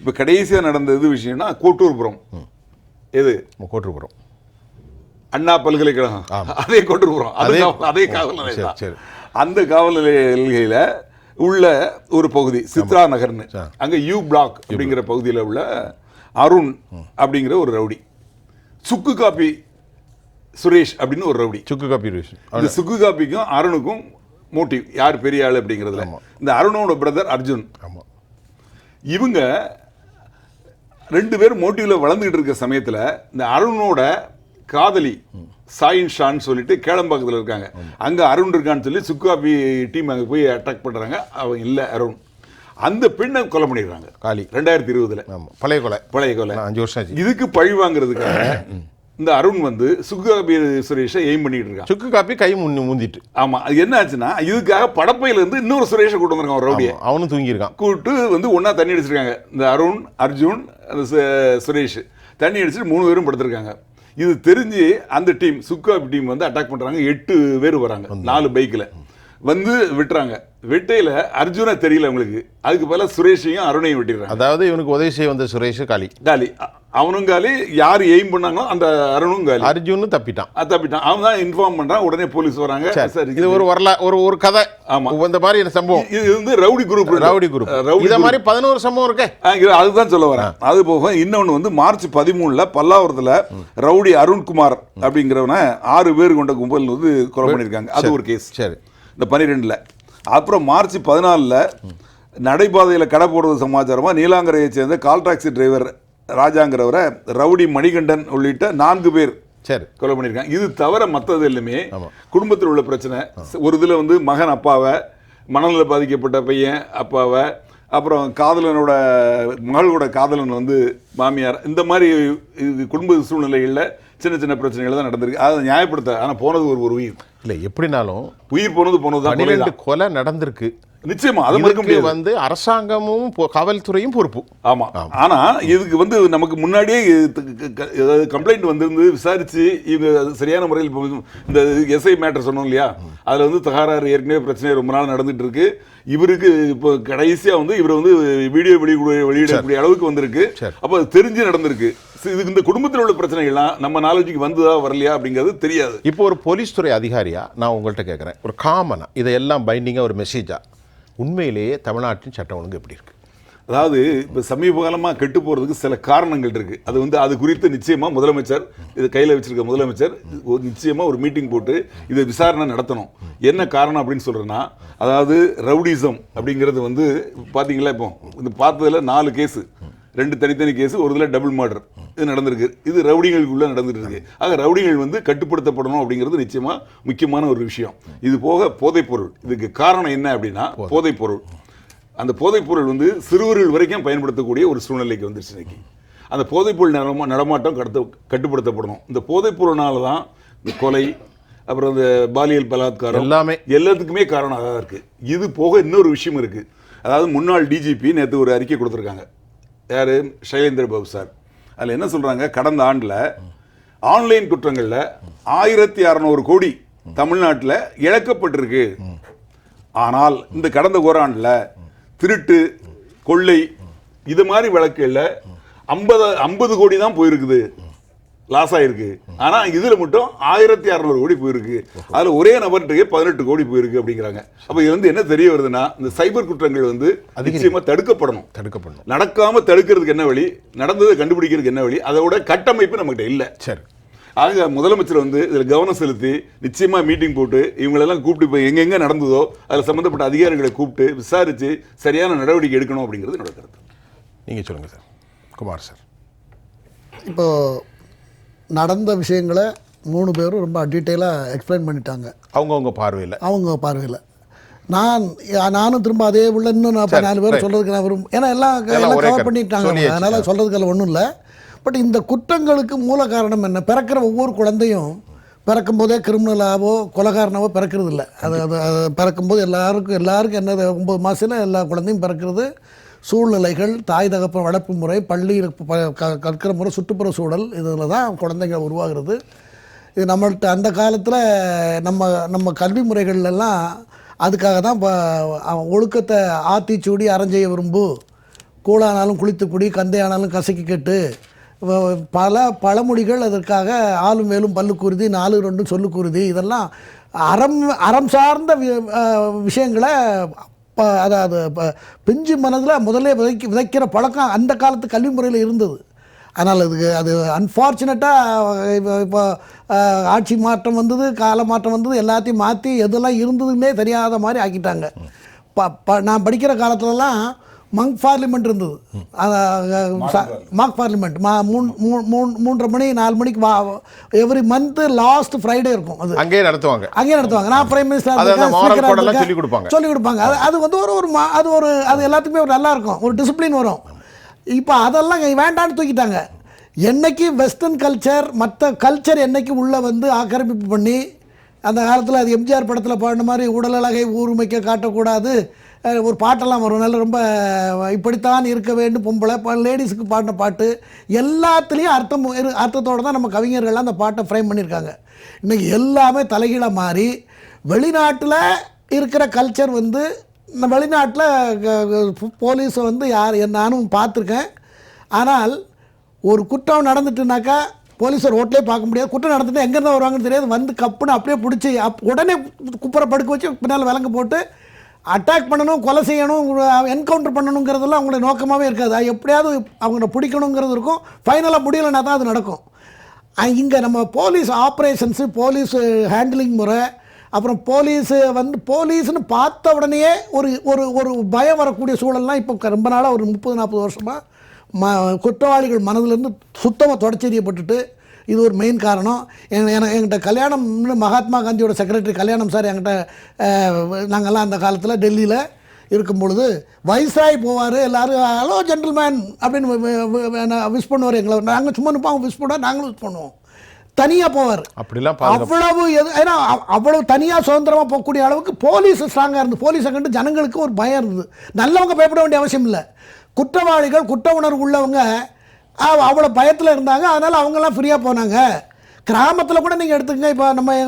Speaker 4: இப்ப கடைசியா நடந்தது விஷயம்னா கோட்டூர்புரம். எது
Speaker 1: கோட்டூர்புரம்?
Speaker 4: அண்ணா பல்கலைக்கழகம், அதே கோட்டூர்புரம், அதே காவல் நிலையம். அந்த காவல் நிலையில உள்ள ஒரு பகுதி சித்ரா நகர்னு, அங்க யூ பிளாக் அப்படிங்கிற பகுதியில் உள்ள அருண் அப்படிங்கிற ஒரு ரவுடி, சுக்கு காப்பி சுரேஷ் அப்படின்னு ஒரு ரவுடி.
Speaker 1: சுக்கு காப்பி
Speaker 4: இந்த சுக்கு காப்பிக்கும் அருணுக்கும் மோட்டிவ், யார் பெரிய ஆள் அப்படிங்கிறதுல. இந்த அருணோட பிரதர் அர்ஜுன், இவங்க 2 பேரும் மோட்டிவ்ல வளர்ந்துகிட்டு இருக்க சமயத்துல இந்த அருணோட காதலி சாயின் ஷான்னு சொல்லிட்டு கேளம்பாக்கத்தில் இருக்காங்க. அங்க அருண் இருக்கான்னு சொல்லி சுக்கு காப்பி டீம் அங்க போய் அட்டாக் பண்றாங்க. அவன் இல்ல அருண். அந்த பெண்ணை கொலை பண்ணிடுறாங்க காலி 2020.
Speaker 1: பழைய கொலை
Speaker 4: 5 வருஷம். இதுக்கு பழி வாங்குறதுக்காக இந்த அருண் வந்து சுக்கு காப்பி சுரேஷை எய்ம் பண்ணிட்டு இருக்கான்.
Speaker 1: சுக்கு காப்பி கை முந்திட்டு.
Speaker 4: ஆமா, அது என்ன ஆச்சுன்னா இதுக்காக படப்பையில இருந்து இன்னொரு சுரேஷை கூட்டு வந்திருக்கான், ஒரு ரவுடியை.
Speaker 1: அவனும் தூங்கியிருக்கான்.
Speaker 4: கூட்டு வந்து ஒன்னா தண்ணி அடிச்சிருக்காங்க. இந்த அருண், அர்ஜுன், சுரேஷ் தண்ணி அடிச்சுட்டு 3 பேரும் படுத்திருக்காங்க. இது தெரிஞ்சு அந்த டீம் சுக்கு காப்பி டீம் வந்து அட்டாக் பண்றாங்க. 8 பேர் வராங்க, 4 பைக்ல வந்து விட்டுறாங்க. வெட்டையில அர்ஜுனா தெரியல உங்களுக்கு, அதுக்கு பதிலா சுரேஷையும் அருணையும் வெட்டிடுறாங்க.
Speaker 1: அதாவது இவனுக்கு உதவி செய்ய வந்த சுரேஷ் காலி,
Speaker 4: அவனும் காலி, யார் எய்ம் பண்ணாங்களோ அந்த அருணும் காலி,
Speaker 1: அர்ஜுனும் தப்பிட்டான்.
Speaker 4: அவன் தான் இன்ஃபார்ம் பண்றான், உடனே போலீஸ் வராங்க.
Speaker 1: இது ஒரு ஒரு கதை. ஆமா, இந்த மாதிரி சம்பவம்.
Speaker 4: இது வந்து ரவுடி குரூப்
Speaker 1: இத மாதிரி 11 சம்பவம் இருக்கு.
Speaker 4: அதுதான் சொல்ல வரேன். அது போக இன்னொன்னு வந்து மார்ச் 13 பல்லாவரத்துல ரவுடி அருண்குமார் அப்படிங்கிறவன 6 பேர் கொண்ட கும்பல் வந்து கொலை பண்ணிருக்காங்க. அது ஒரு கேஸ். சரி, இந்த 12ல. அப்புறம் மார்ச் 14 நடைபாதையில் கடை போடுறது சமாச்சாரமா நீலாங்கரையை சேர்ந்த கால் டாக்ஸி டிரைவர் ராஜாங்கிறவரை ரவுடி மணிகண்டன் உள்ளிட்ட 4 பேர்
Speaker 1: சரி
Speaker 4: கொலை பண்ணியிருக்காங்க. இது தவிர மற்றது எல்லாமே குடும்பத்தில் உள்ள பிரச்சனை. ஒரு இதில் வந்து மகன் அப்பாவை, மனநல பாதிக்கப்பட்ட பையன் அப்பாவை, அப்புறம் காதலனோட மகளோட காதலன் வந்து மாமியார், இந்த மாதிரி குடும்ப சூழ்நிலைகளில் சின்ன சின்ன பிரச்சனைகள் தான் நடந்திருக்கு. அதை நியாயப்படுத்த, ஆனால் போனது ஒரு உயிர்
Speaker 1: இல்லை, எப்படினாலும்
Speaker 4: உயிர் போனது தான்.
Speaker 1: 12 கொலை நடந்திருக்கு
Speaker 4: நிச்சயமா, அது மறுக்க
Speaker 1: வந்து அரசாங்கமும் காவல்துறையும் பொறுப்பு.
Speaker 4: ஆமா, ஆனா இதுக்கு வந்து நமக்கு முன்னாடியே கம்ப்ளைண்ட் வந்திருந்து விசாரிச்சு இவங்க சரியான முறையில் இந்த எஸ்ஐ மேட்டர் சொன்னோம் இல்லையா, அதுல வந்து தகராறு ஏற்கனவே பிரச்சனை ரொம்ப நாள் நடந்துட்டு இருக்கு. இவருக்கு இப்போ கடைசியா வந்து இவர் வந்து வீடியோ வெளியிடக்கூடிய அளவுக்கு வந்திருக்கு. அப்போ அது தெரிஞ்சு நடந்திருக்கு. இதுக்கு இந்த குடும்பத்தில் உள்ள பிரச்சனைகள்லாம் நம்ம நாலேஜுக்கு வந்ததா வரலையா அப்படிங்கிறது தெரியாது.
Speaker 1: இப்போ ஒரு போலீஸ் துறை அதிகாரியா நான் உங்கள்கிட்ட கேட்குறேன், ஒரு காமனா இதையெல்லாம் பைண்டிங்காக ஒரு மெசேஜா, உண்மையிலேயே தமிழ்நாட்டின் சட்டம் ஒழுங்கு எப்படி இருக்கு?
Speaker 4: அதாவது இப்போ சமீப காலமாக கெட்டு போகிறதுக்கு சில காரணங்கள் இருக்குது. அது வந்து அது குறித்து நிச்சயமாக முதலமைச்சர், இது கையில் வச்சிருக்க முதலமைச்சர் நிச்சயமாக ஒரு மீட்டிங் போட்டு இதை விசாரணை நடத்தணும். என்ன காரணம் அப்படின்னு சொல்கிறேன்னா, அதாவது ரவுடிசம் அப்படிங்கிறது வந்து பார்த்தீங்களா, இப்போ இந்த பார்த்ததில் 4 கேஸு, 2 தனித்தனி கேஸு, ஒரு இதில் டபுள் மர்டர் இது நடந்திருக்கு. இது ரவுடிகளுக்குள்ளே நடந்துட்டு இருக்கு. ஆக ரவுடிகள் வந்து கட்டுப்படுத்தப்படணும் அப்படிங்கிறது நிச்சயமாக முக்கியமான ஒரு விஷயம். இது போக போதைப்பொருள், இதுக்கு காரணம் என்ன அப்படின்னா போதைப்பொருள். அந்த போதைப்பொருள் வந்து சிறுவர்கள் வரைக்கும் பயன்படுத்தக்கூடிய ஒரு சூழ்நிலைக்கு வந்துருச்சு இன்னைக்கு. அந்த போதைப்பொருள் நடமாட்டம் கட்டுப்படுத்தப்படணும். இந்த போதைப்பொருள்னால தான் இந்த கொலை, அப்புறம் இந்த பாலியல் பலாத்காரம் எல்லாத்துக்குமே காரணம் அதாக இருக்குது. இது போக இன்னொரு விஷயம் இருக்குது. அதாவது முன்னாள் டிஜிபி நேற்று ஒரு அறிக்கை கொடுத்துருக்காங்க. யார்? சைலேந்திர பாபு சார். அதில் என்ன சொல்கிறாங்க, கடந்த ஆண்டில் ஆன்லைன் குற்றங்களில் 1600 கோடி தமிழ்நாட்டில் இழக்கப்பட்டிருக்கு. ஆனால் இந்த கடந்த ஓராண்டில் திருட்டு, கொள்ளை, இது மாதிரி வழக்குகளில் 50 கோடி தான் போயிருக்குது, லாஸ் ஆயிருக்கு. ஆனால் இதில் மட்டும் 1600 கோடி போயிருக்கு. அதில் ஒரே நபர்கிட்ட 18 கோடி போயிருக்கு அப்படிங்கிறாங்க. அப்போ இது வந்து என்ன தெரிய வருதுன்னா, இந்த சைபர் குற்றங்கள் வந்து நிச்சயமாக தடுக்கப்படணும். நடக்காமல் தடுக்கிறதுக்கு என்ன வழி, நடந்ததை கண்டுபிடிக்கிறதுக்கு என்ன வழி, அதோட கட்டமைப்பு நம்மகிட்ட இல்லை. சரி, ஆக முதலமைச்சர் வந்து இதில் கவனம் செலுத்தி நிச்சயமாக மீட்டிங் போட்டு இவங்களெல்லாம் கூப்பிட்டு இப்போ எங்கெங்கே நடந்ததோ அதில் சம்மந்தப்பட்ட அதிகாரிகளை கூப்பிட்டு விசாரித்து சரியான நடவடிக்கை எடுக்கணும் அப்படிங்கிறது என்னோட கருத்து.
Speaker 1: நீங்கள் சொல்லுங்கள் சார். குமார் சார்,
Speaker 5: இப்போது நடந்த விஷயங்களை 3 பேரும் ரொம்ப டீட்டெயிலாக எக்ஸ்பிளைன் பண்ணிட்டாங்க
Speaker 1: அவங்க பார்வையில்.
Speaker 5: நானும் திரும்ப அதே உள்ள இன்னும் 4 பேர் சொல்கிறதுக்கு நான் விரும்பும், ஏன்னா எல்லாம் கவர் பண்ணிட்டாங்க, அதனால் சொல்கிறதுக்கு ஒன்றும் இல்லை. பட் இந்த குற்றங்களுக்கு மூல காரணம் என்ன? பிறக்கிற ஒவ்வொரு குழந்தையும் பிறக்கும் போதே கிரிமினலாவோ கொலைகாரனாவோ பிறக்கிறது இல்லை. அது பிறக்கும்போது எல்லாருக்கும் என்ன 9 மாதத்தில் எல்லா குழந்தையும் பிறக்கிறது சூழ்நிலைகள், தாய் தகப்பன் வளர்ப்பு முறை, பள்ளி கற்கிற முறை, சுற்றுப்புற சூழல், இதில் தான் குழந்தைங்க உருவாகிறது. இது நம்மள்கிட்ட அந்த காலத்தில் நம்ம கல்வி முறைகள்லாம் அதுக்காக தான் ஒழுக்கத்தை ஆத்திச்சூடி அறஞ்செய்ய விரும்பு, கூழானாலும் குளித்து குடி, கந்தையானாலும் கசக்கி கெட்டு, பல பழமொழிகள் அதற்காக ஆளும் மேலும் பல்லுக்குருதி, 4 சொல்லுக்குருதி, இதெல்லாம் அறம் சார்ந்த விஷயங்களை அதாவது பிஞ்சு மனதில் முதல்ல விதைக்கிற பழக்கம் அந்த காலத்து கல்வி முறையில் இருந்தது. அதனால் அது அன்ஃபார்ச்சுனேட்டாக இப்போ ஆட்சி மாற்றம் வந்தது, கால மாற்றம் வந்தது, எல்லாத்தையும் மாற்றி எதெல்லாம் இருந்ததுன்னே தெரியாத மாதிரி ஆக்கிட்டாங்க. நான் படிக்கிற காலத்துலலாம் மங்க் பார்லிமெண்ட் இருந்தது. மார்க் பார்லிமெண்ட் 3:30 மணி 4 மணிக்கு எவ்ரி மந்த் லாஸ்ட் ஃப்ரைடே இருக்கும். அது அங்கேயே நடத்துவாங்க. நான் பிரைம் மினிஸ்டர் சொல்லி கொடுப்பாங்க. அது வந்து அது எல்லாத்துக்குமே ஒரு நல்லா இருக்கும், ஒரு டிசிப்ளின் வரும். இப்போ அதெல்லாம் வேண்டான்னு தூக்கிட்டாங்க. என்னைக்கு வெஸ்டர்ன் கல்ச்சர், மற்ற கல்ச்சர் என்னைக்கு உள்ளே வந்து ஆக்கிரமிப்பு பண்ணி, அந்த காலத்தில் அது எம்ஜிஆர் படத்தில் பாடின மாதிரி உடல் அழகை ஊர்மைக்க காட்டக்கூடாது, ஒரு பாட்டெல்லாம் வரும், நல்ல ரொம்ப இப்படித்தான் இருக்க வேண்டும் பொம்பளை, லேடிஸுக்கு பாடின பாட்டு, எல்லாத்துலேயும் அர்த்தத்தோடு தான் நம்ம கவிஞர்கள்லாம் அந்த பாட்டை ஃப்ரேம் பண்ணியிருக்காங்க. இன்றைக்கி எல்லாமே தலைகீழாக மாறி வெளிநாட்டில் இருக்கிற கல்ச்சர் வந்து வெளிநாட்டில் போலீஸை வந்து நானும் பார்த்துருக்கேன். ஆனால் ஒரு குற்றம் நடந்துட்டுனாக்கா போலீஸை ரோட்லேயே பார்க்க முடியாது. குற்றம் நடந்துட்டு எங்கேருந்து வருவாங்கன்னு தெரியாது. வந்து கப்புன்னு அப்படியே பிடிச்சி உடனே குப்புற படுக்க வச்சு பின்னால் விலங்கு போட்டு அட்டாக் பண்ணணும், கொலை செய்யணும், என்கவுண்டர் பண்ணணுங்கிறதெல்லாம் அவங்களுடைய நோக்கமாகவே இருக்காது. அது எப்படியாவது அவங்கள பிடிக்கணுங்கிறது இருக்கும். ஃபைனலாக முடியலைன்னா தான் அது நடக்கும். இங்கே நம்ம போலீஸ் ஆப்ரேஷன்ஸு, போலீஸ் ஹேண்டிலிங் முறை, அப்புறம் போலீஸ்னு பார்த்த உடனேயே ஒரு பயம் வரக்கூடிய சூழல்லாம் இப்போ ரொம்ப நாளாக ஒரு 30-40 வருஷமாக குற்றவாளிகள் மனதிலேருந்து சுத்தமாக தொடச்செறியப்பட்டுட்டு, இது ஒரு மெயின் காரணம். என்கிட்ட கல்யாணம், மகாத்மா காந்தியோட செக்ரட்டரி கல்யாணம் சார் என்கிட்ட, நாங்கள்லாம் அந்த காலத்தில் டெல்லியில் இருக்கும் பொழுது வயசாகி போவார், எல்லோரும் ஹலோ ஜென்டில்மேன் அப்படின்னு விஷ் பண்ணுவார் எங்களை. நாங்கள் சும்மா நிற்போம், அவங்க விஷ் பண்ணுவார், நாங்களும் விஷ் பண்ணுவோம். தனியாக போவார். அப்படிலாம் அவ்வளவு ஏன்னா அவ்வளவு தனியாக சுதந்திரமாக போகக்கூடிய அளவுக்கு போலீஸ் ஸ்ட்ராங்காக இருந்தது. போலீஸை கண்டு ஜனங்களுக்கு ஒரு பயம் இருந்தது. நல்லவங்க பயப்பட வேண்டிய அவசியம் இல்லை. குற்றவாளிகள், குற்ற உணர்வு உள்ளவங்க அவ்வளோ பயத்தில் இருந்தாங்க. அதனால் அவங்கெல்லாம் ஃப்ரீயாக போனாங்க. கிராமத்தில் கூட நீங்கள் எடுத்துக்கங்க. இப்போ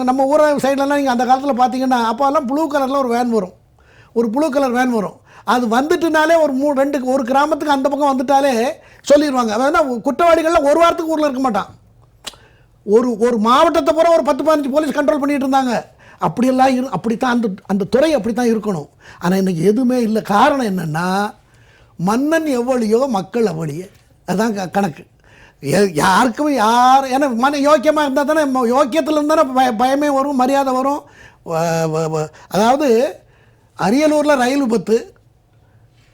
Speaker 5: நம்ம ஊரை சைட்லலாம் நீங்கள் அந்த காலத்தில் பார்த்தீங்கன்னா அப்போல்லாம் ப்ளூ கலரில் ஒரு வேன் வரும், ஒரு ப்ளூ கலர் வேன் வரும். அது வந்துட்டுனாலே ஒரு கிராமத்துக்கு அந்த பக்கம் வந்துட்டாலே சொல்லிடுவாங்க. அதாவது குற்றவாளிகள்லாம் ஒரு வாரத்துக்கு ஊரில் இருக்க மாட்டான். ஒரு மாவட்டத்தை பூரா ஒரு 10-15 போலீஸ் கண்ட்ரோல் பண்ணிகிட்டு இருந்தாங்க. அப்படியெல்லாம் அப்படித்தான் அந்த துறை அப்படி தான் இருக்கணும். ஆனால் இன்றைக்கி எதுவுமே இல்லை. காரணம் என்னென்னா, மன்னன் எவ்வளியோ மக்கள் அவ்வளியே, அதுதான் கணக்கு. யாருக்கும் ஏன்னா யோக்கியமாக இருந்தால் தானே, யோக்கியத்தில் இருந்தால் பயமே வரும், மரியாதை வரும். அதாவது அரியலூரில் ரயில் விபத்து,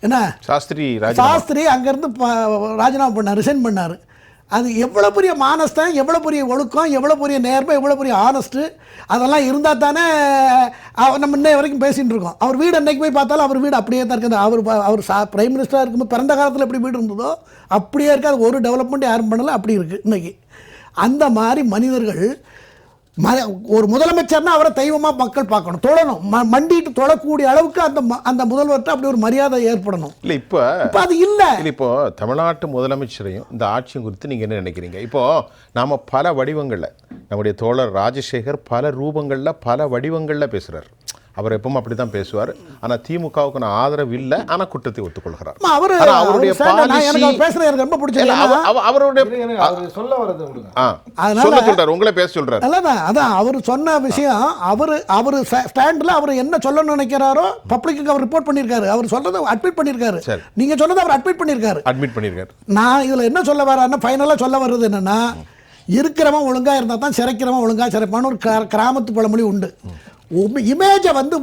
Speaker 5: என்ன சாஸ்திரி அங்கேருந்து ராஜினாமா பண்ணார், ரிசைன் பண்ணார். அது எவ்வளோ பெரிய மானஸ்தான், எவ்வளோ பெரிய ஒழுக்கம், எவ்வளோ பெரிய நேர்மை, எவ்வளோ பெரிய ஆனஸ்ட்டு, அதெல்லாம் இருந்தால் தானே நம்ம இன்னை வரைக்கும் பேசிகிட்டு இருக்கோம். அவர் வீடு அன்றைக்கி போய் பார்த்தாலும் அவர் வீடு அப்படியே தான் இருக்குது. அவர் பிரைம் மினிஸ்டராக இருக்கும்போது பிறந்த காலத்தில் எப்படி வீடு இருந்ததோ அப்படியே இருக்காது. ஒரு டெவலப்மெண்ட் யாரும் பண்ணலை, அப்படி இருக்குது இன்றைக்கி. அந்த மாதிரி மனிதர்கள், ஒரு முதலமைச்சர்னா அவரை தெய்வமாக மக்கள் பார்க்கணும், தொழணும், மண்டிட்டு தொழக்கூடிய அளவுக்கு அந்த முதல்வர்கிட்ட அப்படி ஒரு மரியாதை ஏற்படணும்.
Speaker 1: இல்லை இப்போ
Speaker 5: அது இல்லை.
Speaker 1: இப்போ தமிழ்நாட்டு முதலமைச்சரையும் இந்த ஆட்சியும் குறித்து நீங்கள் என்ன நினைக்கிறீங்க? இப்போ நாம் பல வடிவங்களில், நம்முடைய தோழர் ராஜசேகர் பல ரூபங்களில் பல வடிவங்களில் பேசுகிறார். அவர் எப்பவும் அப்படி தான் பேசுவார். ஆனால் திமுகவுக்கு நான் ஆதரவு இல்லை, ஆனால் குற்றத்தை ஒத்துக்கொள்கிறார். அவருடைய உங்களை பேச சொல்றாரு.
Speaker 5: அதான் அவர் சொன்ன விஷயம். அவர் ஸ்டாண்டில் அவர் என்ன சொல்ல நினைக்கிறாரோ பப்ளிக்கு அவர் ரிப்போர்ட் பண்ணியிருக்காரு. அவர் சொல்றதை அட்மிட் பண்ணியிருக்காரு. நீங்க சொன்னதை அவர் அட்மிட் பண்ணியிருக்காரு. நான் இதில் என்ன சொல்ல வர்றேன்னா, ஃபைனலாக சொல்ல வர்றது என்னன்னா, இருக்கிறவன் ஒழுங்காக இருந்தால் தான் சிறைக்கிறவன் ஒழுங்காக சிறைப்பான்னு ஒரு கிராமத்து பழமொழி உண்டு. இமேஜை வந்து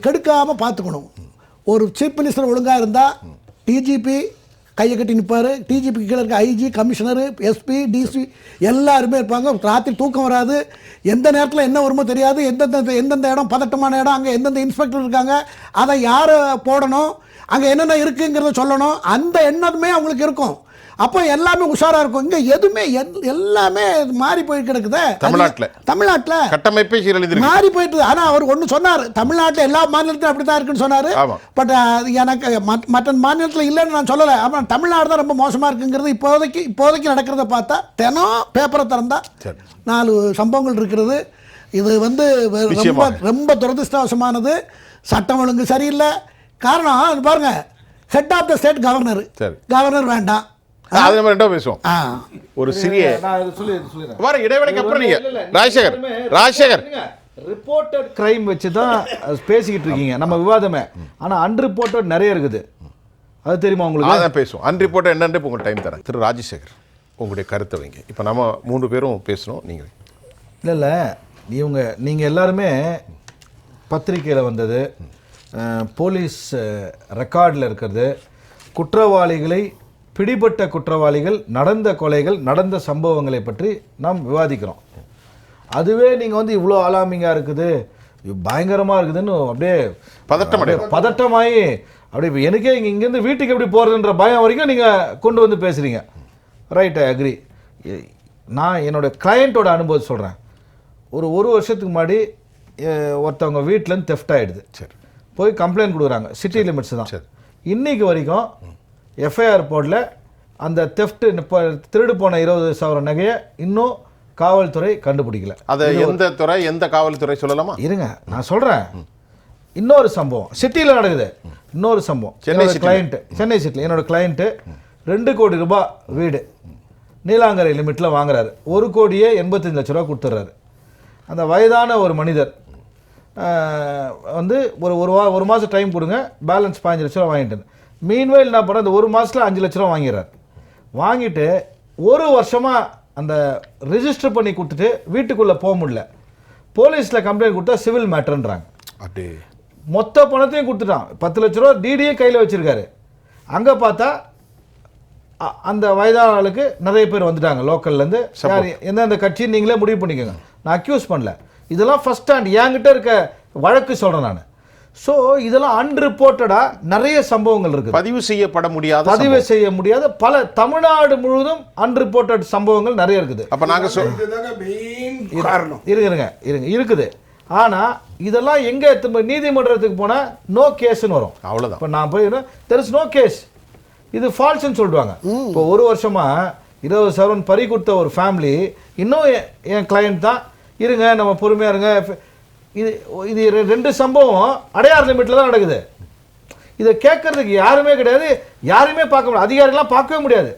Speaker 5: கெடுக்காமல் பார்த்துக்கணும். ஒரு சீஃப் மினிஸ்டர் ஒழுங்காக இருந்தால் டிஜிபி கையை கட்டி நிற்பார். டிஜிபி கீழே இருக்க ஐஜி, கமிஷனரு, எஸ்பி, டிசி எல்லாருமே இருப்பாங்க. ராத்திரி தூக்கம் வராது. எந்த நேரத்தில் என்ன வருமோ தெரியாது. எந்தெந்த இடம் பதட்டமான இடம், அங்கே எந்தெந்த இன்ஸ்பெக்டர் இருக்காங்க, அதை யார் போடணும், அங்கே என்னென்ன இருக்குங்கிறத சொல்லணும். அந்த எண்ணமே அவங்களுக்கு இருக்கும். அப்போ எல்லாமே உஷாராக இருக்கும். இங்கே எதுவுமே எல்லாமே மாறி போய் கிடக்குது. தமிழ்நாட்டில்
Speaker 1: கட்டமைப்பே
Speaker 5: மாறி போயிட்டு. ஆனால் அவர் ஒன்று சொன்னார், தமிழ்நாட்டில் எல்லா மாநிலத்திலும் அப்படி தான் இருக்குன்னு சொன்னார். பட் எனக்கு மற்ற மாநிலத்தில் இல்லைன்னு நான் சொல்லலை. அப்புறம் தமிழ்நாடு தான் ரொம்ப மோசமாக இருக்குங்கிறது இப்போதைக்கு நடக்கிறத பார்த்தா தினம் பேப்பரை திறந்தா 4 சம்பவங்கள் இருக்கிறது. இது வந்து ரொம்ப துரதிருஷ்டவசமானது. சட்டம் ஒழுங்கு சரியில்லை. காரணம் பாருங்க, head of the state governor வேண்டாம்.
Speaker 1: பேசுவோம். ஒரு சிறிய இடைவெளிக்கு அப்புறம் நீங்க ராஜசேகர்
Speaker 2: ரிப்போர்ட்டட் கிரைம் வச்சு தான் பேசிக்கிட்டு இருக்கீங்க நம்ம விவாதமே. ஆனா அன்ரிப்போர்ட்டட் நிறைய இருக்குது. அது தெரியுமா உங்களுக்கு?
Speaker 1: அதான் பேசுவோம். அன்ரிப்போர்ட்டட் என்னன்னு உங்களுக்கு டைம் தரேன். திரு ராஜசேகர், உங்களுடைய கருத்தை வைங்க. இப்போ நம்ம 3 பேரும் பேசணும். நீங்கள்
Speaker 2: இல்லை நீங்கள் எல்லாருமே பத்திரிக்கையில் வந்தது, போலீஸ் ரெக்கார்டில் இருக்கிறது, குற்றவாளிகளை, பிடிபட்ட குற்றவாளிகள், நடந்த கொலைகள், நடந்த சம்பவங்களை பற்றி நாம் விவாதிக்கிறோம். அதுவே நீங்கள் வந்து இவ்வளோ அலாமிங்காக இருக்குது, பயங்கரமாக இருக்குதுன்னு அப்படியே பதட்டமாகி அப்படியே எனக்கே இங்கேருந்து வீட்டுக்கு எப்படி போகிறதுன்ற பயம் வரைக்கும் நீங்கள் கொண்டு வந்து பேசுகிறீங்க. Right, I agree. நான் என்னோடய கிளையண்ட்டோட அனுபவத்தை சொல்கிறேன். ஒரு வருஷத்துக்கு முன்னாடி ஒருத்தவங்க வீட்டிலேருந்து தெஃப்ட் ஆகிடுது. சரி, போய் கம்ப்ளைண்ட் கொடுக்குறாங்க. சிட்டி லிமிட்ஸ் தான். இன்றைக்கு வரைக்கும் எஃப்ஐஆர் போடல. அந்த தெஃப்ட் திருடு போன 20,000 நகையை இன்னும் காவல்துறை கண்டுபிடிக்கல.
Speaker 1: அதை எந்த துறை, எந்த காவல்துறை சொல்லலாமா?
Speaker 2: இருங்க, நான் சொல்கிறேன். இன்னொரு சம்பவம் சிட்டியில் நடக்குது. இன்னொரு சம்பவம், என்னோட கிளையண்ட்டு சென்னை சிட்டியில் என்னோட கிளையண்ட்டு 2 கோடி ரூபாய் வீடு நீலாங்கரை லிமிட்டில் வாங்குறாரு. 1,85 லட்ச ரூபா கொடுத்துட்றாரு. அந்த வயதான ஒரு மனிதர் வந்து ஒரு மாதம் டைம் கொடுங்க, பேலன்ஸ் 15 லட்ச ரூபா வாங்கிட்டேன். மீன்வெயில் என்ன பண்ண, அந்த 1 மாதத்தில் 5 லட்ச ரூபா வாங்கிடுறாரு. வாங்கிட்டு 1 வருஷமாக அந்த ரிஜிஸ்டர் பண்ணி கொடுத்துட்டு வீட்டுக்குள்ளே போக முடியல. போலீஸில் கம்ப்ளைண்ட் கொடுத்தா சிவில் மேட்டர்ன்றாங்க.
Speaker 1: அப்படியே
Speaker 2: மொத்த பணத்தையும் கொடுத்துட்டான். 10 லட்ச ரூபா டிடியே கையில் வச்சுருக்காரு. அங்கே பார்த்தா அந்த வயதான ஆளுக்கு நிறைய பேர் வந்துட்டாங்க லோக்கல்லேருந்து. எந்தெந்த கட்சின்னு நீங்களே முடிவு பண்ணிக்கோங்க, நான் அக்யூஸ் பண்ணல. இதெல்லாம் ஃபர்ஸ்ட் ஹேண்ட் என்கிட்ட இருக்க வழக்கு சொல்கிறேன் நான். ஸோ இதெல்லாம் அன்ரிப்போர்ட்டடாக நிறைய சம்பவங்கள் இருக்குது.
Speaker 1: பதிவு செய்ய முடியாத பல தமிழ்நாடு முழுவதும் அன்ரிப்போர்ட்டட் சம்பவங்கள் நிறைய இருக்குது. அப்போ நாங்கள்
Speaker 2: இருக்குது. ஆனால் இதெல்லாம் எங்கே நீதிமன்றத்துக்கு போனால் நோ கேஸ்ன்னு வரும்.
Speaker 1: அவ்வளோதான்.
Speaker 2: இப்போ நான் போய் தெர் இஸ் நோ கேஸ், இது ஃபால்ஸ்ன்னு சொல்லிடுவாங்க. இப்போ 1 வருஷமாக 20 சவரன் பறி கொடுத்த ஒரு ஃபேமிலி இன்னும் என் கிளையண்ட் தான். இருங்க, நம்ம பொறுமையாக இருங்க. இது 2 சம்பவம் அடையார் லிமிட்டில் தான் நடக்குது. இதை கேட்கறதுக்கு யாருமே கிடையாது, யாருமே பார்க்க முடியாது, அதிகாரிகள்லாம் பார்க்கவே முடியாது.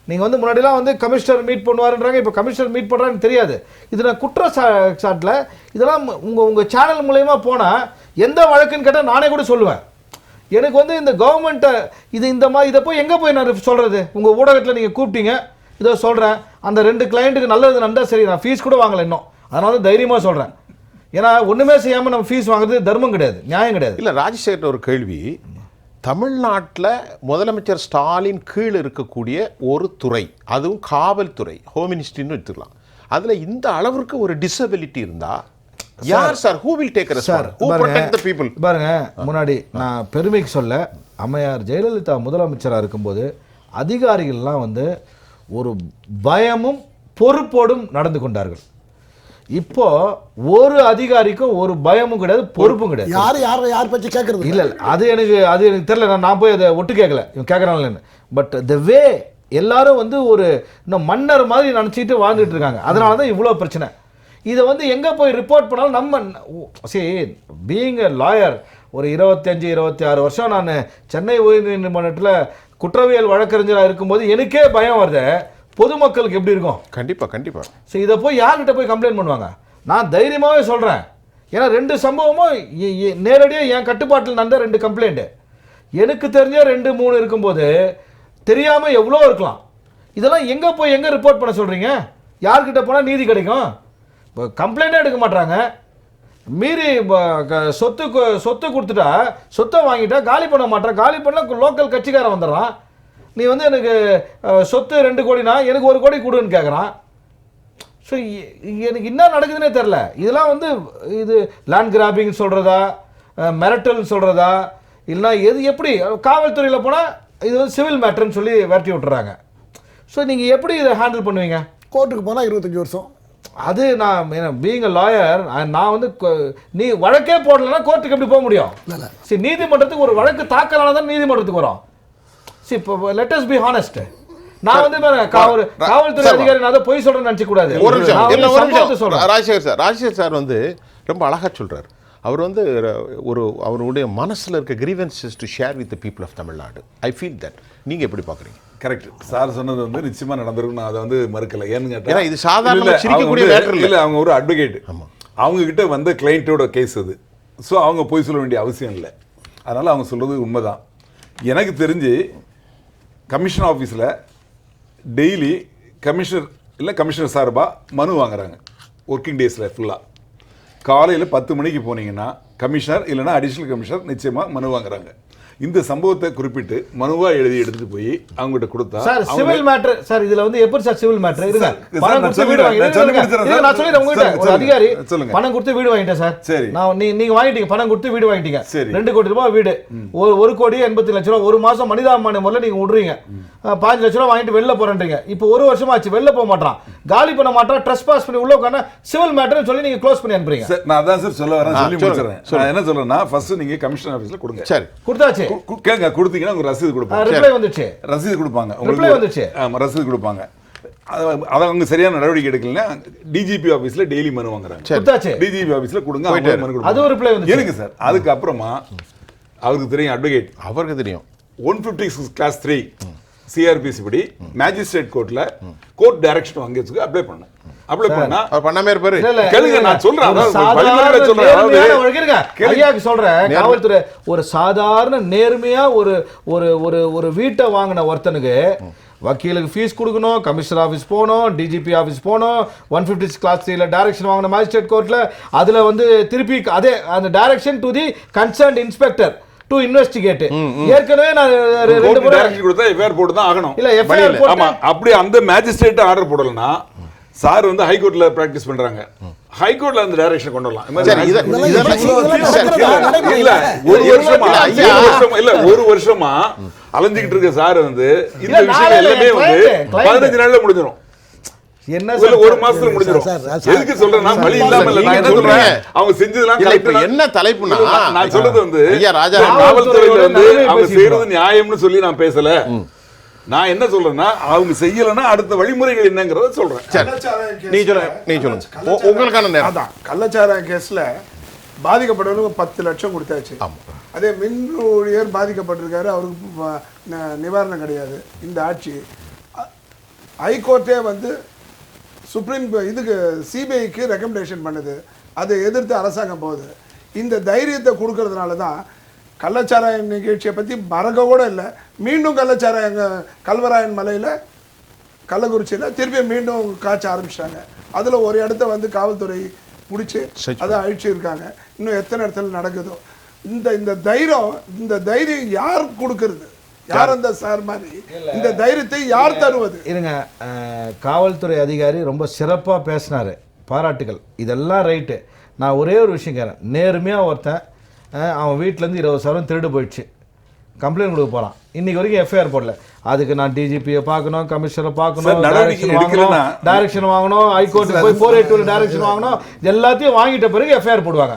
Speaker 2: நீங்கள் வந்து முன்னாடிலாம் கமிஷனர் மீட் பண்ணுவாருன்றாங்க, இப்போ கமிஷனர் மீட் பண்ணுறான்னு தெரியாது. இது நான் குற்றச்சாட்டில் இதெல்லாம் உங்கள் சேனல் மூலயமா போனால் எந்த வழக்குன்னு கேட்டால் நானே கூட சொல்லுவேன். எனக்கு இந்த கவர்மெண்ட்டை இதை போய் எங்கே போய் நான் சொல்கிறது? உங்கள் ஊடகத்தில் நீங்கள் கூப்பிட்டீங்க, இதை சொல்கிறேன். அந்த 2 கிளையண்ட்டுக்கு நல்லது நண்டா சரி, நான் ஃபீஸ் கூட வாங்கலை இன்னும், அதனால தைரியமாக சொல்கிறேன். ஏன்னா ஒன்றுமே செய்யாமல் நம்ம ஃபீஸ் வாங்குறது தர்மம் கிடையாது, நியாயம் கிடையாது.
Speaker 1: இல்லை, ராஜசேகர் ஒரு கேள்வி. தமிழ்நாட்டில் முதலமைச்சர் ஸ்டாலின் கீழ் இருக்கக்கூடிய ஒரு துறை, அதுவும் காவல்துறை, ஹோம் மினிஸ்ட்ரின்னு எடுத்துக்கலாம், அதில் இந்த அளவிற்கு ஒரு டிசபிலிட்டி இருந்தால் யார் sir, who will take responsibility, who protect the people?
Speaker 2: பாருங்க, முன்னாடி நான் பெருமைக்கு சொல்ல, அம்மையார் ஜெயலலிதா முதலமைச்சராக இருக்கும்போது அதிகாரிகள்லாம் ஒரு பயமும் பொறுப்போடும் நடந்து கொண்டார்கள். இப்போ ஒரு அதிகாரிக்கும் ஒரு பயமும் கிடையாது, பொறுப்பும் கிடையாது.
Speaker 5: யார் பற்றி கேட்கறது
Speaker 2: இல்லை. அது எனக்கு தெரியல, நான் போய் அதை ஒட்டு கேட்கல, இவன் கேட்குறாங்களேன்னு. பட் த வே எல்லாரும் ஒரு இன்னும் மன்னர் மாதிரி நினச்சிட்டு வாழ்ந்துட்டு இருக்காங்க. அதனால தான் இவ்வளோ பிரச்சனை. இதை எங்கே போய் ரிப்போர்ட் பண்ணாலும் நம்ம பீயிங் எ லாயர் ஒரு 25-26 வருஷம் நான் சென்னை உயர்நீதிமன்றத்தில் குற்றவியல் வழக்கறிஞராக இருக்கும்போது எனக்கே பயம் வருது. பொதுமக்களுக்கு எப்படி இருக்கும்?
Speaker 1: கண்டிப்பாக.
Speaker 2: ஸோ இதை போய் யார்கிட்ட போய் கம்ப்ளைண்ட் பண்ணுவாங்க? நான் தைரியமாகவே சொல்கிறேன். ஏன்னா 2 சம்பவமும் நேரடியாக என் கட்டுப்பாட்டில் நடந்த 2 கம்ப்ளைண்ட்டு. எனக்கு தெரிஞ்ச 2-3 இருக்கும்போது தெரியாமல் எவ்வளோ இருக்கலாம். இதெல்லாம் எங்கே ரிப்போர்ட் பண்ண சொல்கிறீங்க? யார்கிட்ட போனால் நீதி கிடைக்கும்? இப்போ கம்ப்ளைண்ட்டே எடுக்க மாட்டாங்க. மீறி சொத்து கொடுத்துட்டா, சொத்தை வாங்கிட்டா காலி பண்ண மாட்டேன். காலி பண்ணால் லோக்கல் கட்சிக்காரன் வந்துடுறான். நீ எனக்கு சொத்து 2 கோடினா எனக்கு 1 கோடி கொடுன்னு கேட்குறான். ஸோ எனக்கு என்ன நடக்குதுன்னே தெரில. இதெல்லாம் இது லேண்ட் கிராபிங் சொல்கிறதா, மிரட்டல் சொல்கிறதா, இல்லைனா எப்படி காவல்துறையில் போனால் இது சிவில் மேட்டர்னு சொல்லி விரட்டி விட்டுறாங்க. ஸோ நீங்கள் எப்படி இதை ஹேண்டில் பண்ணுவீங்க?
Speaker 5: கோர்ட்டுக்கு போனால் 25 வருஷம்.
Speaker 2: அது நான் பீயிங் அ லாயர், நான் நீ வழக்கே போடலைன்னா கோர்ட்டுக்கு எப்படி போக முடியும்? சரி, நீதிமன்றத்துக்கு ஒரு வழக்கு தாக்கலான தான் நீதிமன்றத்துக்கு வரும். சரி, இப்போ லெட் அஸ் பி ஹானஸ்ட். நான் காவல்துறை அதிகாரி, நான் போய் சொல்றேன்னு நினைக்க கூடாது.
Speaker 1: ராஜசேகர் சார் ரொம்ப அழகா சொல்றாரு. அவர் அவருடைய மனசுல இருக்க grievances to share with the people of Tamil Nadu. I feel that. நீங்க எப்படி பாக்குறீங்க?
Speaker 4: கரெக்ட். சார் சொன்னது நிச்சயமா நடந்திருக்கும், நான் அதை மறுக்கல. ஏன்னு கேட்டா
Speaker 1: இது சாதாரண சிரிக்கக்கூடிய மேட்டர் இல்ல.
Speaker 4: அவங்க ஒரு அட்வொகேட், அவங்க கிட்ட கிளையண்டோட கேஸ் அது. ஸோ அவங்க போய் சொல்ல வேண்டிய அவசியம் இல்லை. அதனால அவங்க சொல்றது உண்மைதான். எனக்கு தெரிஞ்சு கமிஷன் ஆஃபீஸில் டெய்லி கமிஷனர் சார்பாக மனு வாங்குறாங்க. ஒர்க்கிங் டேஸில் ஃபுல்லாக காலையில் 10 மணிக்கு போனீங்கன்னா கமிஷனர் இல்லைன்னா அடிஷனல் கமிஷனர் நிச்சயமாக மனு வாங்குறாங்க. இந்த சம்பவத்தை குறிப்பிட்டு மனுவா எழுதி எடுத்துட்டு போய் அவங்ககிட்ட கொடுத்தா
Speaker 2: சார் சிவில் மேட்டர். சார் இதுல எப்படி சார் சிவில் மேட்டர் இருங்க? பணம் கொடுத்து வீடு வாங்கிட்டேன். நான் சொல்லிடுறேன் உங்ககிட்ட, ஒரு அதிகாரி பணம் கொடுத்து வீடு வாங்கிட்டேன் சார். சரி, நீங்க வாங்கிட்டீங்க, பணம் கொடுத்து வீடு வாங்கிட்டீங்க. 2 கோடி ரூபாய் வீடு, 1,80 லட்சம் ரூபாய். 1 மாசம் மனிதாபிமான முறையில் நீங்க விடுறீங்க. 5 லட்சம் ரூபாய் வாங்கிட்டு வெளில போறேன்றீங்க. இப்போ 1 வருஷமா ஆச்சு, வெளில போக மாட்டான், காலி பண்ண மாட்டான், ட்ரெஸ் பாஸ் பண்ணி உள்ள உட்கார்ந்து சிவில் மேட்டர்னு சொல்லி நீங்க க்ளோஸ் பண்ணி அனுப்புறீங்க.
Speaker 4: நான் அதான் சார் சொல்ல வரேன், சொல்லி முடிச்சிடுறேன். நான் என்ன சொல்றேன்னா, ஃபர்ஸ்ட் நீங்க கமிஷனர் ஆபீஸ்ல கொடுங்க.
Speaker 2: சரி, கொடுத்தாச்சு.
Speaker 4: கேங்க, கொடுத்தீங்கன்னா உங்களுக்கு ரசீது கொடுப்பாங்க.
Speaker 2: ரிப்ளை வந்துச்சு.
Speaker 4: ரசீது கொடுப்பாங்க
Speaker 2: உங்களுக்கு. ரிப்ளை வந்துச்சு.
Speaker 4: ஆமா, ரசீது கொடுப்பாங்க. அதை அவங்க சரியான நடவடிக்கை எடுக்கலன்னா டிஜிபி ஆஃபீஸில் டெய்லி மனு வாங்குறாங்க. டிஜிபி ஆஃபீஸில் கொடுங்க, மனு கொடுங்க.
Speaker 2: அது ஒரு ரிப்ளை வந்து
Speaker 4: இருக்கு சார். அதுக்கப்புறமா அவருக்கு தெரியும், அட்வொகேட்
Speaker 1: அவருக்கு தெரியும்
Speaker 4: 156 கிளாஸ் 3 சிஆர்பிசி படி மேஜிஸ்ட்ரேட் கோர்ட்ல கோர்ட் டைரக்ஷன் வாங்கியதுக்கு அப்ளை பண்ண. அப்ளை பண்ணா
Speaker 1: அவர் பண்ணாமே இருப்பாரு.
Speaker 4: கேளுங்க, நான் சொல்றேன்.
Speaker 2: ஐயாக்கு சொல்றேன், காவல்துறை ஒரு சாதாரண நேர்மையா ஒரு வீட்டை வாங்கின ஒருத்தனுக்கு வக்கீலுக்கு ஃபீஸ் கொடுக்கணும், கமிஷனர் ஆஃபீஸ் போகணும், டிஜிபி ஆஃபீஸ் போகணும், 156 கிளாஸ் 3 டைரக்ஷன் வாங்கின மேஜிஸ்ட்ரேட் கோர்ட்ல அதுல வந்து திருப்பி அதே அந்த direction to the concerned inspector to investigate. ஏற்கனவே நான் 2 முறை
Speaker 4: டைரக்ஷன் கொடுத்தா எஃப்ஐஆர் போட்டு தான் ஆகணும்.
Speaker 2: இல்ல எஃப்ஐஆர் போட்டு
Speaker 4: ஆமா, அப்படி அந்த மேஜிஸ்ட்ரேட் ஆர்டர் போடலனா சார் வந்து ஹை கோர்ட்ல பிராக்டிஸ் பண்றாங்க. ஹை கோர்ட்ல அந்த டைரக்ஷன் கொண்டு வரலாம். ஒரு வருஷமா அலைஞ்சிட்டு இருக்க சார் வந்து இந்த விஷயம் எல்லாமே வந்து 15 நாள்ல முடிஞ்சிடும்.
Speaker 2: என்ன
Speaker 4: ஒரு மாசத்துல முடிஞ்சிடும். எதுக்கு சொல்றேன்னா வழி இல்லாம இல்ல. நான் என்ன சொல்றேன், அவங்க செஞ்சதெல்லாம்
Speaker 1: என்ன தலைப்புனா
Speaker 4: நான் சொல்றது வந்து
Speaker 1: ராஜா
Speaker 4: காவல்துறையில வந்து அவங்க செய்யறது நியாயம்னு சொல்லி நான் பேசல. நான் என்ன சொல்றேன்னா அவங்க செய்யலன்னா அடுத்த வழிமுறைகள் என்னங்கறத சொல்றேன்.
Speaker 1: நீ சொல்லுங்க உங்களுக்கான நேரம்.
Speaker 3: அதான் கள்ளச்சாராய கேஸ்ல பாதிக்கப்பட்டவங்களுக்கு 10 லட்சம் கொடுத்தாச்சு. அதே மின் ஊழியர் பாதிக்கப்பட்டிருக்காரு, அவருக்கு நிவாரணம் கிடையாது. இந்த ஆட்சி ஹைகோர்ட்டே வந்து சுப்ரீம் இதுக்கு சிபிஐக்கு ரெக்கமெண்டேஷன் பண்ணுது, அதை எதிர்த்து அரசாங்கம் போகுது. இந்த தைரியத்தை கொடுக்கறதுனால தான் கள்ளச்சாராய நிகழ்ச்சியை பற்றி மறக்க கூட இல்லை. மீண்டும் கள்ளச்சாராய கல்வராயன் மலையில் கள்ளக்குறிச்சியில் திருப்பி மீண்டும் காய்ச்ச ஆரம்பிச்சிட்டாங்க. அதில் ஒரு இடத்த வந்து காவல்துறை முடிச்சு அதை அழிச்சிருக்காங்க. இன்னும் எத்தனை இடத்துல நடக்குதோ. இந்த தைரியம் யார் கொடுக்கறது? யார் அந்த சார் மாதிரி இந்த தைரியத்தை யார் தருவது?
Speaker 2: இருங்க, காவல்துறை அதிகாரி ரொம்ப சிறப்பாக பேசினார், பாராட்டுகள். இதெல்லாம் ரைட்டு. நான் ஒரே ஒரு விஷயம் கேட்குறேன். நேர்மையாக ஒருத்தன் அவன் வீட்டிலேருந்து 20 சவரன் திருடு போயிடுச்சு, கம்ப்ளைண்ட் கொடுக்க போகிறான். இன்னைக்கு வரைக்கும் எஃப்ஐஆர் போடல. அதுக்கு நான் டிஜிபியை பார்க்கணும், கமிஷனரை பார்க்கணும், டைரக்ஷன் வாங்கணும், ஹைகோர்ட்டுக்கு போய் 482 டைரக்ஷன் வாங்கணும். எல்லாத்தையும் வாங்கிட்ட பிறகு எஃப்ஐஆர் போடுவாங்க.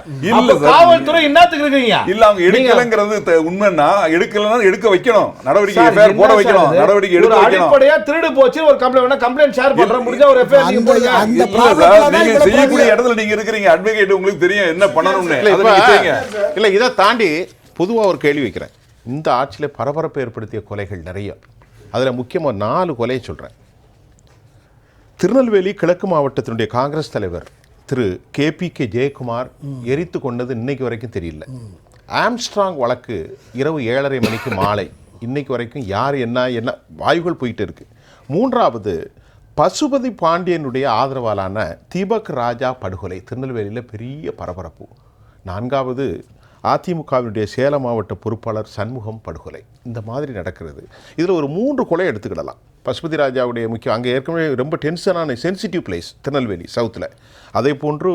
Speaker 2: காவல்துறை என்னத்துக்கு இருக்கீங்க?
Speaker 4: இல்ல அவங்க எடுக்கலங்கிறது உண்மைன்னா எடுக்கலன்னா எடுக்க வைக்கணும், நடவடிக்கை எஃப்ஐஆர் போட வைக்கணும், நடவடிக்கை எடுக்க வைக்கணும்.
Speaker 2: அடிப்படையா திருடு போச்சு ஒரு கம்ப்ளைண்ட் ஷேர் பண்ற முடிஞ்சா ஒரு எஃப்ஐஆர் நீங்க போடுங்க.
Speaker 4: நீங்க செய்யக்கூடிய இடத்துல நீங்க இருக்கீங்க, அட்வொகேட் உங்களுக்கு தெரியும் என்ன பண்ணணும்னு.
Speaker 1: இல்ல இதை தாண்டி பொதுவாக ஒரு கேள்வி வைக்கிறேன். இந்த ஆட்சியில் பரபரப்பை ஏற்படுத்திய கொலைகள் நிறைய. அதில் முக்கியமாக 4 கொலையை சொல்கிறேன். திருநெல்வேலி கிழக்கு மாவட்டத்தினுடைய காங்கிரஸ் தலைவர் திரு KPK ஜெயக்குமார் எரித்து கொண்டது இன்னைக்கு வரைக்கும் தெரியல. ஆம்ஸ்ட்ராங் வழக்கு இரவு 7:30 மணிக்கு மாலை இன்னைக்கு வரைக்கும் யார் என்ன வாய்வுகள் போயிட்டு இருக்கு. 3வது பசுபதி பாண்டியனுடைய ஆதரவாலான தீபக் ராஜா படுகொலை திருநெல்வேலியில் பெரிய பரபரப்பு. 4வது அதிமுகவினுடைய சேலம் மாவட்ட பொறுப்பாளர் சண்முகம் படுகொலை. இந்த மாதிரி நடக்கிறது. இதில் ஒரு 3 கொலை எடுத்துக்கிடலாம். பசுபதி ராஜாவுடைய முக்கியம், அங்கே ஏற்கனவே ரொம்ப டென்ஷனான சென்சிட்டிவ் பிளேஸ் திருநெல்வேலி சவுத்தில். அதே போன்று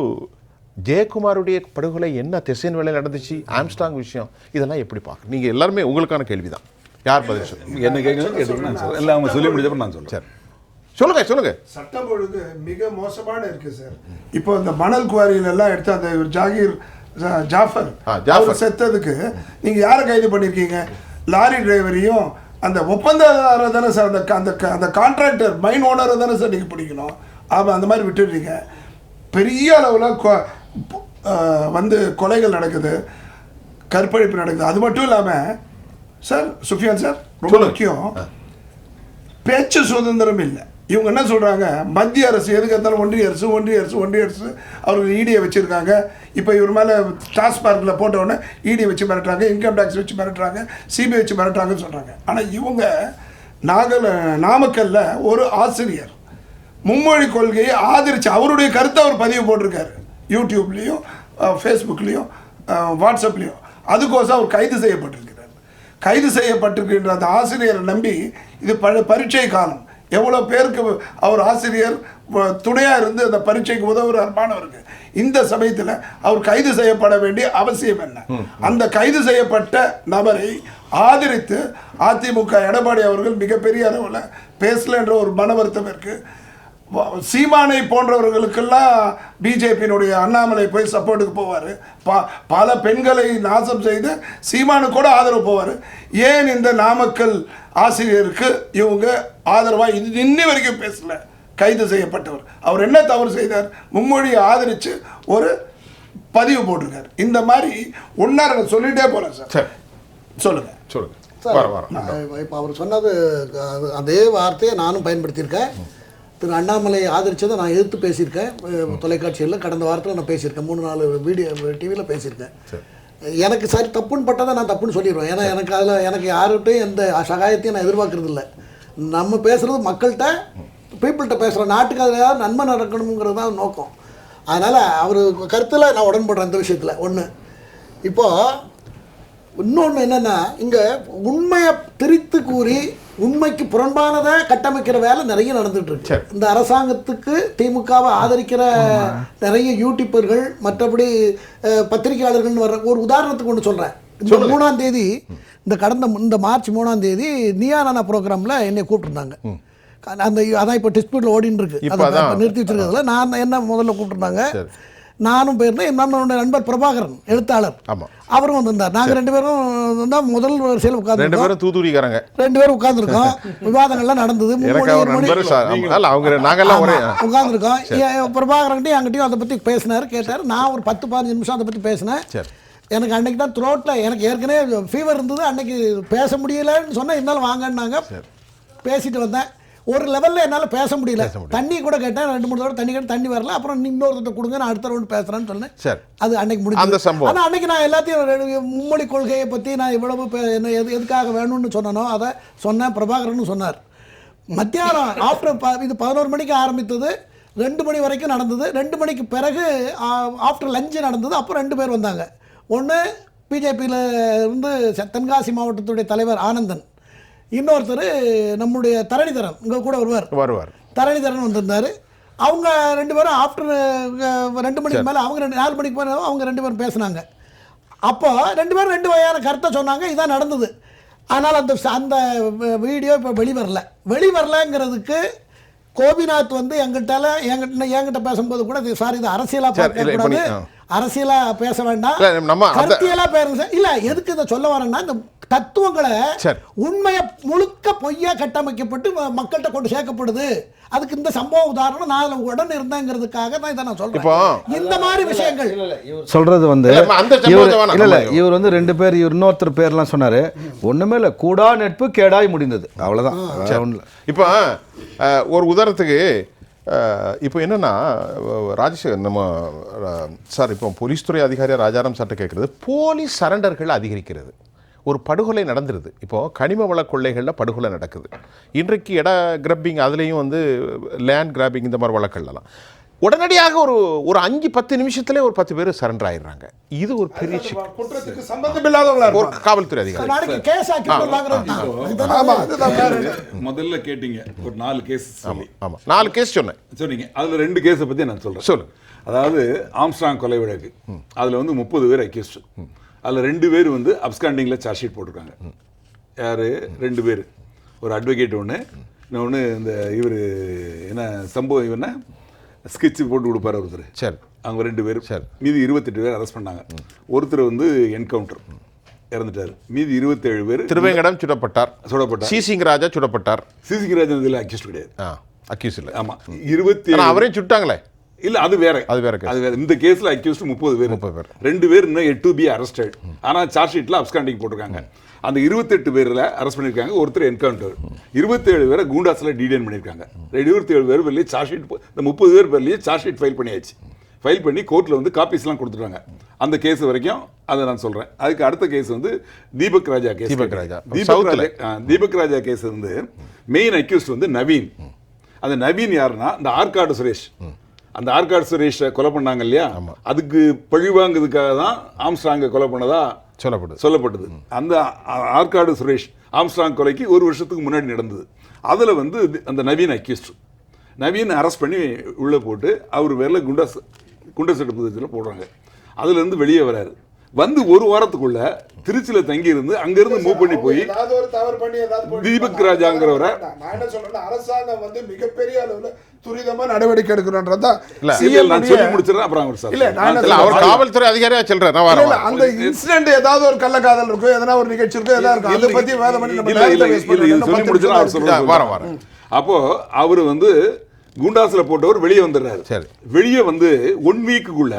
Speaker 1: ஜெயக்குமாருடைய படுகொலை என்ன திசையின் வேலை நடந்துச்சு, ஆம்ஸ்ட்ராங் விஷயம், இதெல்லாம் எப்படி பார்க்க? நீங்கள் எல்லாருமே உங்களுக்கான கேள்வி தான். யார் பதில் சொல்லுங்க?
Speaker 4: என்ன கேட்குறேன் எல்லாம் அவங்க சொல்லி முடிஞ்சப்ப நான் சொல்கிறேன்.
Speaker 1: சொல்லுங்க.
Speaker 3: சட்டம் ஒழுங்கு மிக மோசமான இருக்கு சார். இப்போ இந்த மணல் குவாரியில எல்லாம் எடுத்து அந்த ஜாகீர் ஜாஃபர் செத்ததுக்கு நீங்க யாரை கைது பண்ணிருக்கீங்க? லாரி டிரைவரையும் அந்த ஒப்பந்ததாரர் தானே சார், அந்த கான்ட்ராக்டர் மைன் ஓனரை தானே சார் நீங்க பிடிக்கணும். அந்த மாதிரி விட்டுடுறீங்க. பெரிய அளவில் வந்து கொலைகள் நடக்குது, கற்பழிப்பு நடக்குது. அது மட்டும் இல்லாமல் சார் சுஃபியான் சார் ரொம்ப முக்கியம், பேச்சு சுதந்திரம் இல்லை. இவங்க என்ன சொல்கிறாங்க, மத்திய அரசு எதுக்கு இருந்தாலும் ஒன்றிய அரசு அவர்கள் ஈடியை வச்சுருக்காங்க. இப்போ இவர் மேலே டாஸ்மார்க்கில் போட்டவுடனே ஈடியை வச்சு மிரட்டுறாங்க, இன்கம் டேக்ஸ் வச்சு மிரட்டுறாங்க, சிபிஐ வச்சு மிரட்டுறாங்கன்னு சொல்கிறாங்க. ஆனால் இவங்க நாமக்கல்ல ஒரு ஆசிரியர் மும்மொழி கொள்கையை ஆதரித்து அவருடைய கருத்தை அவர் பதிவு போட்டிருக்காரு யூடியூப்லேயும் ஃபேஸ்புக்லேயும் வாட்ஸ்அப்லேயும். அதுக்கோசம் அவர் கைது செய்யப்பட்டிருக்கிறார். கைது செய்யப்பட்டிருக்கின்ற அந்த ஆசிரியரை நம்பி இது பரீட்சை காலம், எவ்வளோ பேருக்கு அவர் ஆசிரியர் துணையாக இருந்து அந்த பரீட்சைக்கு உதவுறார் மாணவருக்கு. இந்த சமயத்தில் அவர் கைது செய்யப்பட வேண்டிய அவசியம் என்ன? அந்த கைது செய்யப்பட்ட நபரை ஆதரித்து அதிமுக எடப்பாடி அவர்கள் மிகப்பெரிய அளவில் பேசல என்ற ஒரு மன வருத்தம் இருக்கு. சீமானை போன்றவர்களுக்கெல்லாம் பிஜேபியினுடைய அண்ணாமலை போய் சப்போர்ட்டுக்கு போவார். பல பெண்களை நாசம் செய்து சீமானு கூட ஆதரவு போவார். ஏன் இந்த நாமக்கல் ஆசிரியருக்கு இவங்க ஆதரவாக இன்னி வரைக்கும் பேசல? கைது செய்யப்பட்டவர். அவர் என்ன தவறு செய்தார்? மும்மொழியை ஆதரித்து ஒரு பதிவு போட்டிருக்கார். இந்த மாதிரி ஒன்னார சொல்லிட்டே போகிறேன் சார். சொல்லுங்கள்
Speaker 5: இப்போ அவர் சொன்னது அதே வார்த்தையை நானும் பயன்படுத்தியிருக்கேன். திரு அண்ணாமலை ஆதரித்ததை நான் எதிர்த்து பேசியிருக்கேன். தொலைக்காட்சியில் கடந்த வாரத்தில் நான் பேசியிருக்கேன். 3-4 வீடியோ டிவியில் பேசியிருக்கேன். எனக்கு சரி தப்புன்னு பட்டதை நான் தப்புன்னு சொல்லிடுவேன். ஏன்னா எனக்கு அதில் எனக்கு யார்கிட்டையும் எந்த சகாயத்தையும் நான் எதிர்பார்க்கறது இல்லை. நம்ம பேசுகிறது மக்கள்கிட்ட, பீப்புள்கிட்ட பேசுகிறோம். நாட்டுக்கு அதில் ஏதாவது நன்மை நடக்கணுங்கிறது தான் நோக்கம். அதனால் அவர் கருத்தில் நான் உடன்படுறேன் இந்த விஷயத்தில். ஒன்று இப்போது இன்னொன்று என்னென்னா, இங்கே உண்மையை திரித்து கூறி உண்மைக்கு புறம்பானதை கட்டமைக்கிற வேலை நிறைய நடந்துட்டு இருக்கு. இந்த அரசாங்கத்துக்கு திமுகவை ஆதரிக்கிற நிறைய யூடியூபர்கள், மற்றபடி பத்திரிகையாளர்கள் வர்ற ஒரு உதாரணத்துக்கு ஒன்று சொல்கிறேன். இந்த 3ஆம் தேதி, இந்த மார்ச் 3ஆம் தேதி நியா நானா ப்ரோக்ராமில் என்னை கூப்பிட்டுருந்தாங்க. அந்த அதான் இப்போ டிஸ்பியூட்டில் ஓடின்னு இருக்கு, அதை நிறுத்தி வச்சிருக்கிறதுல நான் என்ன முதல்ல கூப்பிட்டுருந்தாங்க. நானும் போயிருந்தேன். என்னோட நண்பர் பிரபாகரன் எழுத்தாளர், அவரும் வந்திருந்தார். நாங்கள் 2 பேரும் தான் முதல் வரிசையில் உட்காந்து 2 பேரும் உட்காந்துருக்கோம். விவாதங்கள்லாம் நடந்தது. உட்காந்துருக்கோம். பிரபாகரன்ட்டையும் என்கிட்டையும் அதை பற்றி பேசினார், கேட்டார். நான் ஒரு 10-15 நிமிஷம் அதை பற்றி பேசினேன். எனக்கு அன்னைக்கு தான் த்ரோட்டில் எனக்கு ஏற்கனவே ஃபீவர் இருந்தது. அன்னைக்கு பேச முடியலன்னு சொன்னால் இருந்தாலும் வாங்கன்னாங்க. பேசிட்டு வந்தேன். ஒரு லெவலில் என்னால் பேச முடியல. தண்ணி கூட கேட்டேன், 2-3 தடவை தண்ணி கேட்டு தண்ணி வரல. அப்புறம் இன்னொருத்த கொடுங்க, நான் அடுத்த ரவுண்டு பேசுகிறேன்னு சொன்னேன். அது அன்னைக்கு முடிஞ்சு. ஆனால் அன்னைக்கு நான் எல்லாத்தையும் மும்மொழி கொள்கையை பற்றி நான் இவ்வளவு என்ன எதுக்காக வேணும்னு சொன்னனோ அதை சொன்னேன். பிரபாகரன் சொன்னார். மத்தியானம் ஆஃப்டர் இது 11 மணிக்கு ஆரம்பித்தது, 2 மணி வரைக்கும் நடந்தது. 2 மணிக்கு பிறகு ஆஃப்டர் லஞ்சு நடந்தது. அப்போ 2 பேர் வந்தாங்க. ஒன்று பிஜேபியில் இருந்து தென்காசி மாவட்டத்துடைய தலைவர் ஆனந்தன், இன்னொருத்தர் நம்முடைய தரணிதரன் இங்கே கூட வருவார். தரணிதரன் வந்திருந்தார். அவங்க 2 பேரும் ஆஃப்டர் 2 மணிக்கு மேலே, அவங்க 4 மணிக்கு மேலே அவங்க 2 பேரும் பேசினாங்க. அப்போ 2 பேரும் 2 வகையான கருத்தை சொன்னாங்க. இதான் நடந்தது. ஆனால் அந்த வீடியோ இப்போ வெளிவரலங்கிறதுக்கு கோபிநாத் வந்து என்கிட்ட பேசும்போது கூட, சார் இது அரசியலாக பார்க்கக்கூடாது, அரசியலாக பேச வேண்டாம், கருத்தியலாக பேசுங்க. இல்லை, எதுக்கு இதை சொல்ல வரேன்னா, இந்த தத்துவங்களை உண்மையை முழுக்க பொய்யா கட்டமைக்கப்பட்டு மக்கள்கிட்ட கொண்டு சேர்க்கப்படுது. அதுக்கு இந்த சம்பவ உதாரணம் நான் அதில் உடன் இருந்தேங்கிறதுக்காக தான் இதை நான் சொல்றேன். இந்த மாதிரி விஷயங்கள்
Speaker 2: சொல்றது வந்து இவர் வந்து 2 பேர், இவர் இன்னொருத்தர் பேர்லாம் சொன்னாரு. ஒண்ணுமே இல்லை, கூடா நட்பு கேடாய் முடிந்தது, அவ்வளவுதான்.
Speaker 1: இப்போ ஒரு உதாரணத்துக்கு இப்போ என்னன்னா, ராஜசேகர் நம்ம சார், இப்போ போலீஸ் துறை அதிகாரியாக ராஜாராம் சார்ட்ட கேட்குறது, போலீஸ் சரண்டர்கள் அதிகரிக்கிறது. ஒரு படுகொலை நடந்துருது. இப்போது கனிம வள கொள்ளைகளில் படுகொலை நடக்குது. இன்றைக்கு இட கிரப்பிங், அதுலேயும் வந்து லேண்ட் கிராப்பிங், இந்த மாதிரி வழக்கெல்லாம் உடனடியாக ஒரு 5-10 நிமிஷத்துலேயே ஒரு 10 பேர் சரண்டர் ஆயிடுறாங்க. இது ஒரு பெரிய
Speaker 3: குற்றத்துக்கு சம்பந்தமில்லாதவங்களா
Speaker 1: ஒரு காவல்துறை அதிகாரி.
Speaker 4: முதல்ல கேட்டீங்க ஒரு 4 கேஸ்.
Speaker 1: ஆமாம், 4 கேஸ் சொன்னீங்க.
Speaker 4: அதில் 2 கேஸை பற்றி நான் சொல்கிறேன்.
Speaker 1: சொல்லுங்கள்.
Speaker 4: அதாவது ஆம்ஸ்ட்ராங் கொலை வழக்கு, அதில் வந்து 30 பேர் அக்யூஸ்டு. அதில் 2 பேர் வந்து அப்ஸ்காண்டிங்கில் சார்ஜ் ஷீட் போட்டிருக்காங்க. யார்? 2 பேர். ஒரு அட்வொகேட் ஒன்று, இன்னொன்று இந்த இவர் என்ன சம்பவம், இவன ஸ்கெட்சு போட்டு கொடுப்பார் ஒருத்தர்.
Speaker 1: சரி,
Speaker 4: அவங்க 2 பேர். சரி, மீதி 28 பேர் அரெஸ்ட் பண்ணாங்க. ஒருத்தர் வந்து என்கவுண்டர் இறந்துட்டார். மீதி 27 பேர்.
Speaker 1: திருவேங்கடம் சுடப்பட்டார். சிசிங் ராஜா சுடப்பட்டார்.
Speaker 4: சிசிங் ராஜா இதில் அக்யூஸ்ட் கிடையாது.
Speaker 1: அக்யூஸ் இல்லை.
Speaker 4: ஆமாம், 27.
Speaker 1: அவரே சுட்டாங்களே.
Speaker 4: இல்ல, அது வேற. இந்த கேஸ்ல அக்யூஸ்ட் 30 பேர். 2 பேர் இன்னும் A2B அரெஸ்டட். ஆனா சார்ஜ் ஷீட்ல அப்ஸ்காண்டிங் போட்டிருக்காங்க. அந்த 28 பேர்ல அரெஸ்ட் பண்ணிருக்காங்க. ஒருத்தர் என்கவுண்டர். 27 பேரை கூண்டாஸ்ல டீடைன் பண்ணிருக்காங்க. 27 பேர் பேர்லயே சார்ஜ் ஷீட், இந்த 30 பேர் பேர்லயே சார்ஜ் ஷீட் ஃபைல் பண்ணியாச்சு. ஃபைல் பண்ணி கோர்ட்ல வந்து காப்பீஸ்லாம் கொடுத்துட்டாங்க. அந்த கேஸ் வரைக்கும் அதை நான் சொல்றேன். அதுக்கு அடுத்த கேஸ் வந்து தீபக் ராஜா கேஸ். தீபக் ராஜா கேஸ் வந்து மெயின் அக்யூஸ்ட் வந்து நவீன். அந்த நவீன் யாருன்னா, இந்த ஆற்காடு சுரேஷ். அந்த ஆற்காடு சுரேஷை கொலை பண்ணாங்க இல்லையா, அதுக்கு பழிவாங்கிறதுக்காக தான் ஆம்ஸ்ட்ராங்கை கொலை பண்ணதா சொல்லப்பட்டது. அந்த ஆற்காடு சுரேஷ் ஆம்ஸ்ட்ராங் கொலைக்கு 1 வருஷத்துக்கு முன்னாடி நடந்தது. அதில் வந்து அந்த நவீன் அக்யூஸ்ட். நவீன் அரெஸ்ட் பண்ணி உள்ளே போட்டு அவர் பேரில் குண்டர் சட்டத்தில் போடுறாங்க. அதுலேருந்து வெளியே வராரு. வந்து 1 வாரத்துக்குள்ள திருச்சியில் தங்கி இருந்து அங்கிருந்து மூவ் பண்ணி போய் தீபக் ராஜாங்கிறவரை,
Speaker 3: நான் என்ன சொல்றேன், அரசாங்கம் வந்து மிகப்பெரிய அளவில் துரிதமா நடவடிக்கை எடுக்கணும்ன்றதா
Speaker 4: நான் சொல்லி முடிச்சிடறேன். அப்புறம்
Speaker 1: அவர் காவல்துறை அதிகாரியா சொல்றாரு.
Speaker 3: அந்த இன்சிடென்ட் ஏதாவது ஒரு கள்ளக்காதல் இருக்கும், எதனா ஒரு நிகழ்ச்சி இருக்கும், எதா இருக்கும், அதை பத்தி வேலை பண்ணி
Speaker 4: சொல்லி முடிச்சிடறேன். அவர் சொல்றாரு. அப்போ அவர் வந்து குண்டாஸ்ல போட்டவர் வெளியே வந்துடுறாரு.
Speaker 1: சரி.
Speaker 4: வெளியே வந்து 1 வீக்குக்குள்ள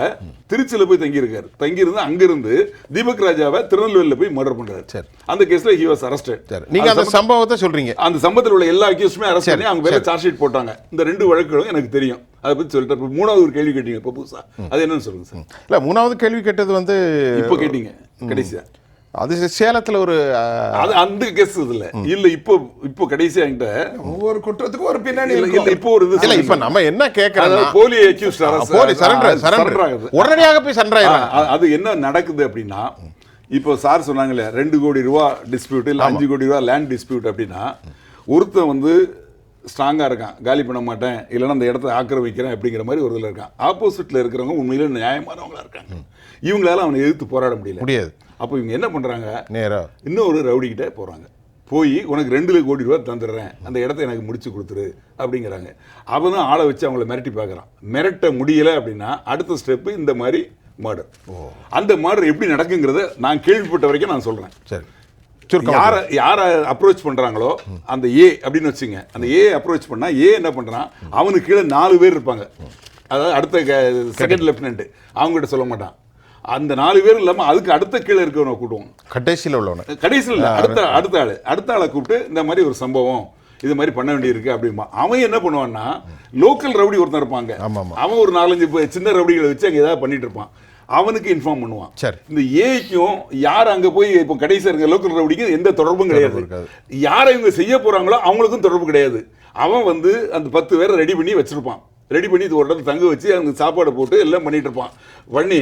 Speaker 4: திருச்சியில போய் தங்கியிருக்காரு. தங்கியிருந்து அங்கிருந்து தீபக் ராஜாவை திருநெல்வேலியில் போய் மர்டர் பண்றாரு.
Speaker 1: சரி.
Speaker 4: அந்த கேஸ்ல ஹி வாஸ் அரஸ்டட்.
Speaker 1: நீங்க அந்த சம்பவத்தை சொல்றீங்க.
Speaker 4: அந்த சம்பவத்தில் உள்ள எல்லா அக்யூஸ்டுமே அரெஸ்ட் பண்ணி அவங்க மேல சார்ஜ் ஷீட் போட்டாங்க. இந்த 2 வழக்குகளும் எனக்கு தெரியும். அதை பத்தி சொல்லிட்டு 3வது ஒரு கேள்வி கேட்டீங்க இப்போ புதுசா, அது என்னன்னு சொல்லுங்க சார்.
Speaker 1: இல்ல 3வது கேள்வி கேட்டது வந்து
Speaker 4: இப்போ கேட்டீங்க கடைசியா,
Speaker 1: அது சேலத்துல ஒரு
Speaker 4: அது அந்த கேஸ் இல்ல இப்போ கடைசியா என்கிட்ட
Speaker 3: ஒவ்வொரு குற்றத்துக்கும் ஒரு பின்னணி
Speaker 4: இல்ல இப்போ ஒரு
Speaker 1: இல்ல இப்ப நம்ம என்ன கேக்குறோம்,
Speaker 4: போலி அக்யூஸ்ட்
Speaker 1: போலி சரண்டர் ஆகுது, உடனடியாக போய் சரண்டர் ஆயிடுறாங்க.
Speaker 4: அது என்ன நடக்குது அப்படின்னா, இப்போ சார் சொன்னாங்கல்ல 2 கோடி ரூபாய் டிஸ்பியூட் இல்ல 5 கோடி ரூபாய் லேண்ட் டிஸ்பியூட் அப்படின்னா, ஒருத்தன் வந்து ஸ்ட்ராங்கா இருக்கான், காலி பண்ண மாட்டேன் இல்லைன்னா அந்த இடத்த ஆக்கிரமிக்கிறேன் அப்படிங்கிற மாதிரி ஒரு இதில் இருக்கான். ஆப்போசிட்ல இருக்கிறவங்க உண்மையிலே நியாயமானவங்களா இருக்காங்க. இவங்களால அவனை எதிர்த்து போராட முடியாது. அப்போ இவங்க என்ன பண்றாங்க, நேரா இன்னொரு ரவுடி கிட்ட போறாங்க. போய் உனக்கு 2 கோடி ரூபாய் தந்துடுறேன், அந்த இடத்த எனக்கு முடிச்சு கொடுத்துரு அப்படிங்கிறாங்க. அவன் தான் ஆளை வச்சு அவங்கள மிரட்டி பார்க்குறான். மிரட்ட முடியல அப்படின்னா அடுத்த ஸ்டெப்பு இந்த மாதிரி மர்டர். அந்த மர்டர் எப்படி நடக்குங்கிறத நான் கேள்விப்பட்ட வரைக்கும் நான் சொல்றேன்.
Speaker 1: சரி,
Speaker 4: யாரை அப்ரோச் பண்றாங்களோ அந்த ஏ அப்படின்னு வச்சுங்க, அந்த ஏ அப்ரோச் பண்ணா ஏ என்ன பண்றான், அவனுக்கு கீழே 4 பேர் இருப்பாங்க. அதாவது அடுத்த செகண்ட் லெப்டினன்ட் அவங்க கிட்ட சொல்ல மாட்டான். அந்த 4 பேர் இல்லாம அதுக்கு அடுத்த கீழே இருக்கவனை கூட்டுவோம்.
Speaker 1: கடைசியில் உள்ளவன
Speaker 4: கடைசியில் அடுத்த ஆளை கூப்பிட்டு இந்த மாதிரி ஒரு சம்பவம் இது மாதிரி பண்ண வேண்டியிருக்கு அப்படிமா. அவன் என்ன பண்ணுவான்னா, லோக்கல் ரவுடி ஒருத்தன் இருப்பாங்க, அவன் ஒரு 4-5 சின்ன ரவுடிகளை வச்சு அங்க ஏதாவது பண்ணிட்டு இருப்பான். அவனுக்கு இன்ஃபார்ம் பண்ணுவான். இந்த ஏக்கும் யார் அங்க போய் இப்போ கடைசியா இருக்க லோக்கல் ரவுடிக்கு எந்த தொடர்பும் கிடையாது. யாரை இவங்க செய்ய போறாங்களோ அவங்களுக்கும் தொடர்பு கிடையாது. அவன் வந்து அந்த 10 பேரை ரெடி பண்ணி வச்சிருப்பான். ரெடி பண்ணி ஒரு இடத்துல தங்க வச்சு அந்த சாப்பாடை போட்டு எல்லாம் பண்ணிட்டு இருப்பான். பண்ணி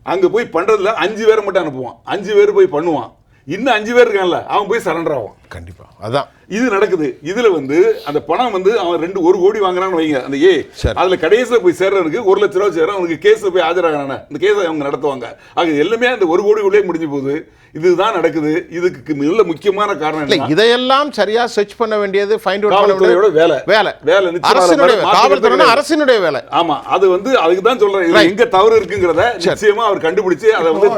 Speaker 4: அங்க போய் பண்றதுல 5 பேரை மட்டும் அனுப்புவான். 5 பேர் போய் பண்ணுவான். இன்னும் 5 பேர் இருக்கான்ல, அவன் போய் சரண்டர் ஆவான்.
Speaker 1: கண்டிப்பா அதான்
Speaker 4: இது நடக்குது. இதுல வந்து அந்த பணம் வந்து அவன் 1 கோடி வாங்குறான்னு வைங்க, அந்த ஏ அதுல கடைசியில போய் சேர்றவனுக்கு 1 லட்ச ரூபாய் சேர்றான். அவனுக்கு கேஸ்ல போய் ஆஜராகிறான, இந்த கேஸை அவங்க நடத்துவாங்க. ஆக எல்லாமே அந்த 1 கோடி உள்ளே முடிஞ்சு போகுது. இதுதான் நடக்குது. இதுக்கு நல்ல முக்கியமான காரணம் இல்லை.
Speaker 1: இதையெல்லாம் சரியா சர்ச் பண்ண வேண்டியது ஃபைண்ட் அவுட் பண்ண வேண்டியது வேலை அரசினுடைய வேலை.
Speaker 4: ஆமா, அது வந்து அதுக்கு தான் சொல்றேன், எங்க தவறு இருக்குங்கிறத நிச்சயமா அவர் கண்டுபிடிச்சு அதை வந்து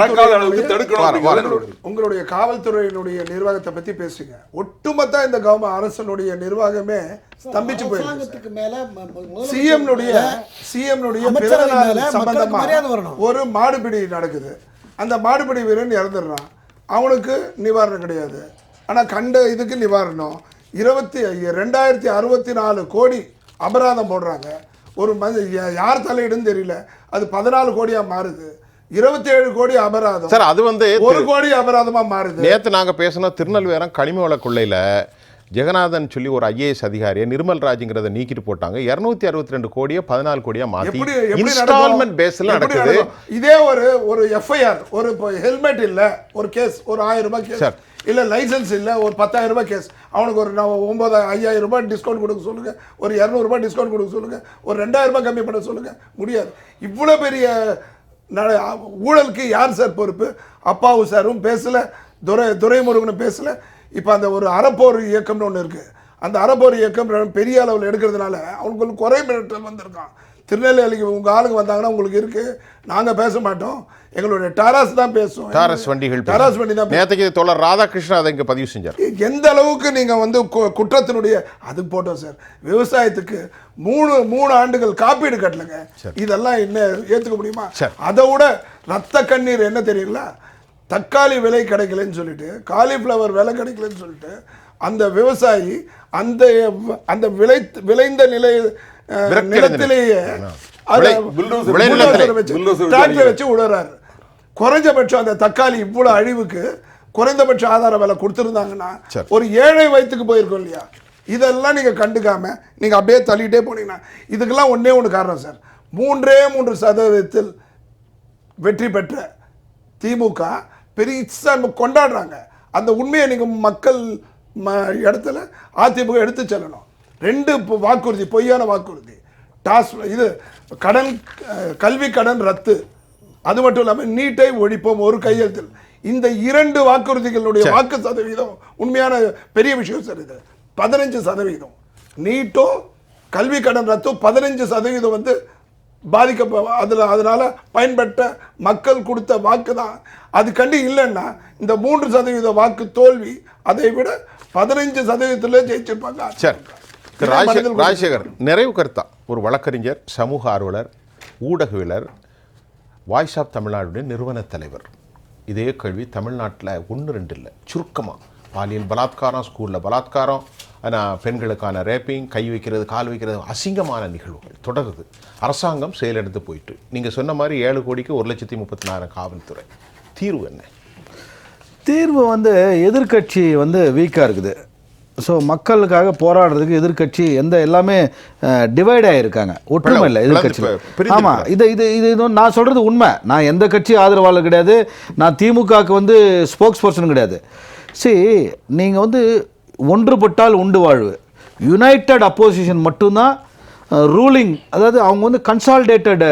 Speaker 4: நடக்காத அளவுக்கு தடுக்கணும்.
Speaker 3: உங்களுடைய காவல்துறையினுடைய நிர்வாகத்தை பத்தி பேசுங்க. ஒட்டுமொத்த இந்த அரசனுடைய நிர்வாகமே ஸ்தம்பிச்சு போயிருக்கு. சிஎம் சம்பந்தமா ஒரு மாடுபிடி நடக்குது. அந்த மாடுபிடி வீரன் இறந்துடுறான். அவனுக்கு நிவாரணம் கிடையாது. ஆனா கண்ட இதுக்கு நிவாரணம் 2064 கோடி அபராதம் போடுறாங்க. ஒரு யார் தலையிடுன்னு தெரியல, அது 14 கோடியா மாறுது. 27 கோடி அபராதம்
Speaker 1: சார், அது வந்து
Speaker 3: 1 கோடி அபராதமா மாறுது.
Speaker 1: நேற்று நாங்க பேசணும், திருநெல்வேலி கனிம வள கொள்ளையில ஜெகநாதன் சொல்லி ஒரு ஐஏஎஸ் அதிகாரியை நிர்மல் ராஜ்ங்கிறத நீக்கிட்டு போட்டாங்க. 262 கோடியை 14 கோடியா மாத்தி இன்ஸ்டால்மெண்ட் பேஸ்ல நடக்குது.
Speaker 3: இதே ஒரு எஃப்ஐஆர், ஒரு ஹெல்மெட் இல்ல ஒரு கேஸ், ஒரு 1000 ரூபாய் கேஸ், இல்ல லைசன்ஸ் இல்ல ஒரு 10,000 ரூபாய் கேஸ், அவனுக்கு ஒரு 5000 ரூபாய் டிஸ்கவுண்ட் கொடுக்க சொல்லுங்க, ஒரு 200 ரூபாய் டிஸ்கவுண்ட் கொடுக்க சொல்லுங்க, ஒரு 2000 ரூபாய் கம்மி பண்ண சொல்லுங்க. முடியாது. இவ்வளவு பெரிய ஊழலுக்கு யார் சார் பொறுப்பு? அப்பாவு சாரும் பேசல, துரைமுருகனும் பேசல. இப்போ அந்த ஒரு அறப்போர் இயக்கம்னு ஒன்று இருக்குது. அந்த அறப்போர் இயக்கம் பெரிய அளவில் எடுக்கிறதுனால அவங்களுக்கு குறை மிரட்டல் வந்திருக்கான். திருநெல்வேலிக்கு உங்கள் ஆளுங்க வந்தாங்கன்னா உங்களுக்கு இருக்குது, நாங்கள் பேச மாட்டோம், எங்களுடைய டாராஸ் தான் பேசுவோம்.
Speaker 1: டாரஸ் வண்டி தான். நேற்றுக்கு தோழர் ராதாகிருஷ்ணன் அதை இங்கே பதிவு செஞ்சார்.
Speaker 3: எந்த அளவுக்கு நீங்கள் வந்து குற்றத்தினுடைய அது போட்டோம் சார். விவசாயத்துக்கு 3 ஆண்டுகள் காப்பீடு கட்டலைங்க. இதெல்லாம் என்ன ஏற்றுக்க முடியுமா? அதை விட ரத்த கண்ணீர் என்ன தெரியுங்களா? தக்காளி விலை கிடைக்கலன்னு சொல்லிட்டு, காலிஃப்ளவர் விலை கிடைக்கலன்னு சொல்லிட்டு அந்த விவசாயி அந்த விளைந்த நிலத்திலேயே டிராக்டர் வச்சு உழறாரு. குறைஞ்சபட்சம் அந்த தக்காளி இவ்வளவு அழிவுக்கு குறைந்தபட்ச ஆதார விலை கொடுத்துருந்தாங்கன்னா ஒரு ஏழை வயிற்றுக்கு போயிருக்கோம் இல்லையா? இதெல்லாம் நீங்க கண்டுக்காம நீங்க அப்படியே தள்ளிட்டே போனீங்கன்னா, இதுக்கெல்லாம் ஒன்னே ஒன்று காரணம் சார். 3% வெற்றி பெற்ற திமுக பெரிய கொண்டாடுறாங்க. அந்த உண்மையை நீங்க மக்கள் இடத்துல அதிமுக எடுத்து செல்லணும். 2 வாக்குறுதி, பொய்யான வாக்குறுதி. இது கல்வி கடன் ரத்து, அது மட்டும் இல்லாமல் நீட்டை ஒழிப்போம் ஒரு கையெழுத்தில். இந்த 2 வாக்குறுதிகளுடைய வாக்கு சதவீதம் உண்மையான பெரிய விஷயம் சார். இது 15%. நீட்டோ கல்வி கடன் ரத்தோ 15% வந்து அதனால பயன்பட்ட மக்கள் கொடுத்த வாக்கு தான். அது கண்டு இல்லைன்னா இந்த 3% வாக்கு தோல்வி, அதை விட 15% ஜெயிச்சிருப்பாங்க.
Speaker 1: ராஜசேகர், நிறைவு கருத்தா ஒரு வழக்கறிஞர், சமூக ஆர்வலர், ஊடகவியலர், வாய்ஸ் ஆஃப் தமிழ்நாடுடைய நிறுவன தலைவர். இதே கேள்வி தமிழ்நாட்டில் 1-2 இல்லை, சுருக்கமாக பாலியல் பலாத்காரம், ஸ்கூலில் பலாத்காரம், ஆனால் பெண்களுக்கான ரேப்பிங், கை வைக்கிறது, கால் வைக்கிறது, அசிங்கமான நிகழ்வுகள் தொடருது. அரசாங்கம் செயலெடுத்து போயிட்டு நீங்கள் சொன்ன மாதிரி 7 கோடிக்கு 1,34,000 காவல்துறை. தீர்வு என்ன?
Speaker 2: தீர்வு வந்து எதிர்க்கட்சி வந்து வீக்காக இருக்குது. ஸோ மக்களுக்காக போராடுறதுக்கு எதிர்க்கட்சி எல்லாமே டிவைட் ஆகியிருக்காங்க, ஒற்றுமை இல்லை எதிர்கட்சி. ஆமாம், இது நான் சொல்கிறது உண்மை. நான் எந்த கட்சி ஆதரவாளர் கிடையாது, நான் திமுகவுக்கு வந்து ஸ்போக்ஸ் பர்சன் கிடையாது. சரி, நீங்கள் வந்து ஒன்றுபட்டால் உண்டு வாழ்வு, யுனைடட் அப்போசிஷன் மட்டும்தான் ரூலிங், அதாவது அவங்க வந்து கன்சாலிடேட்டட்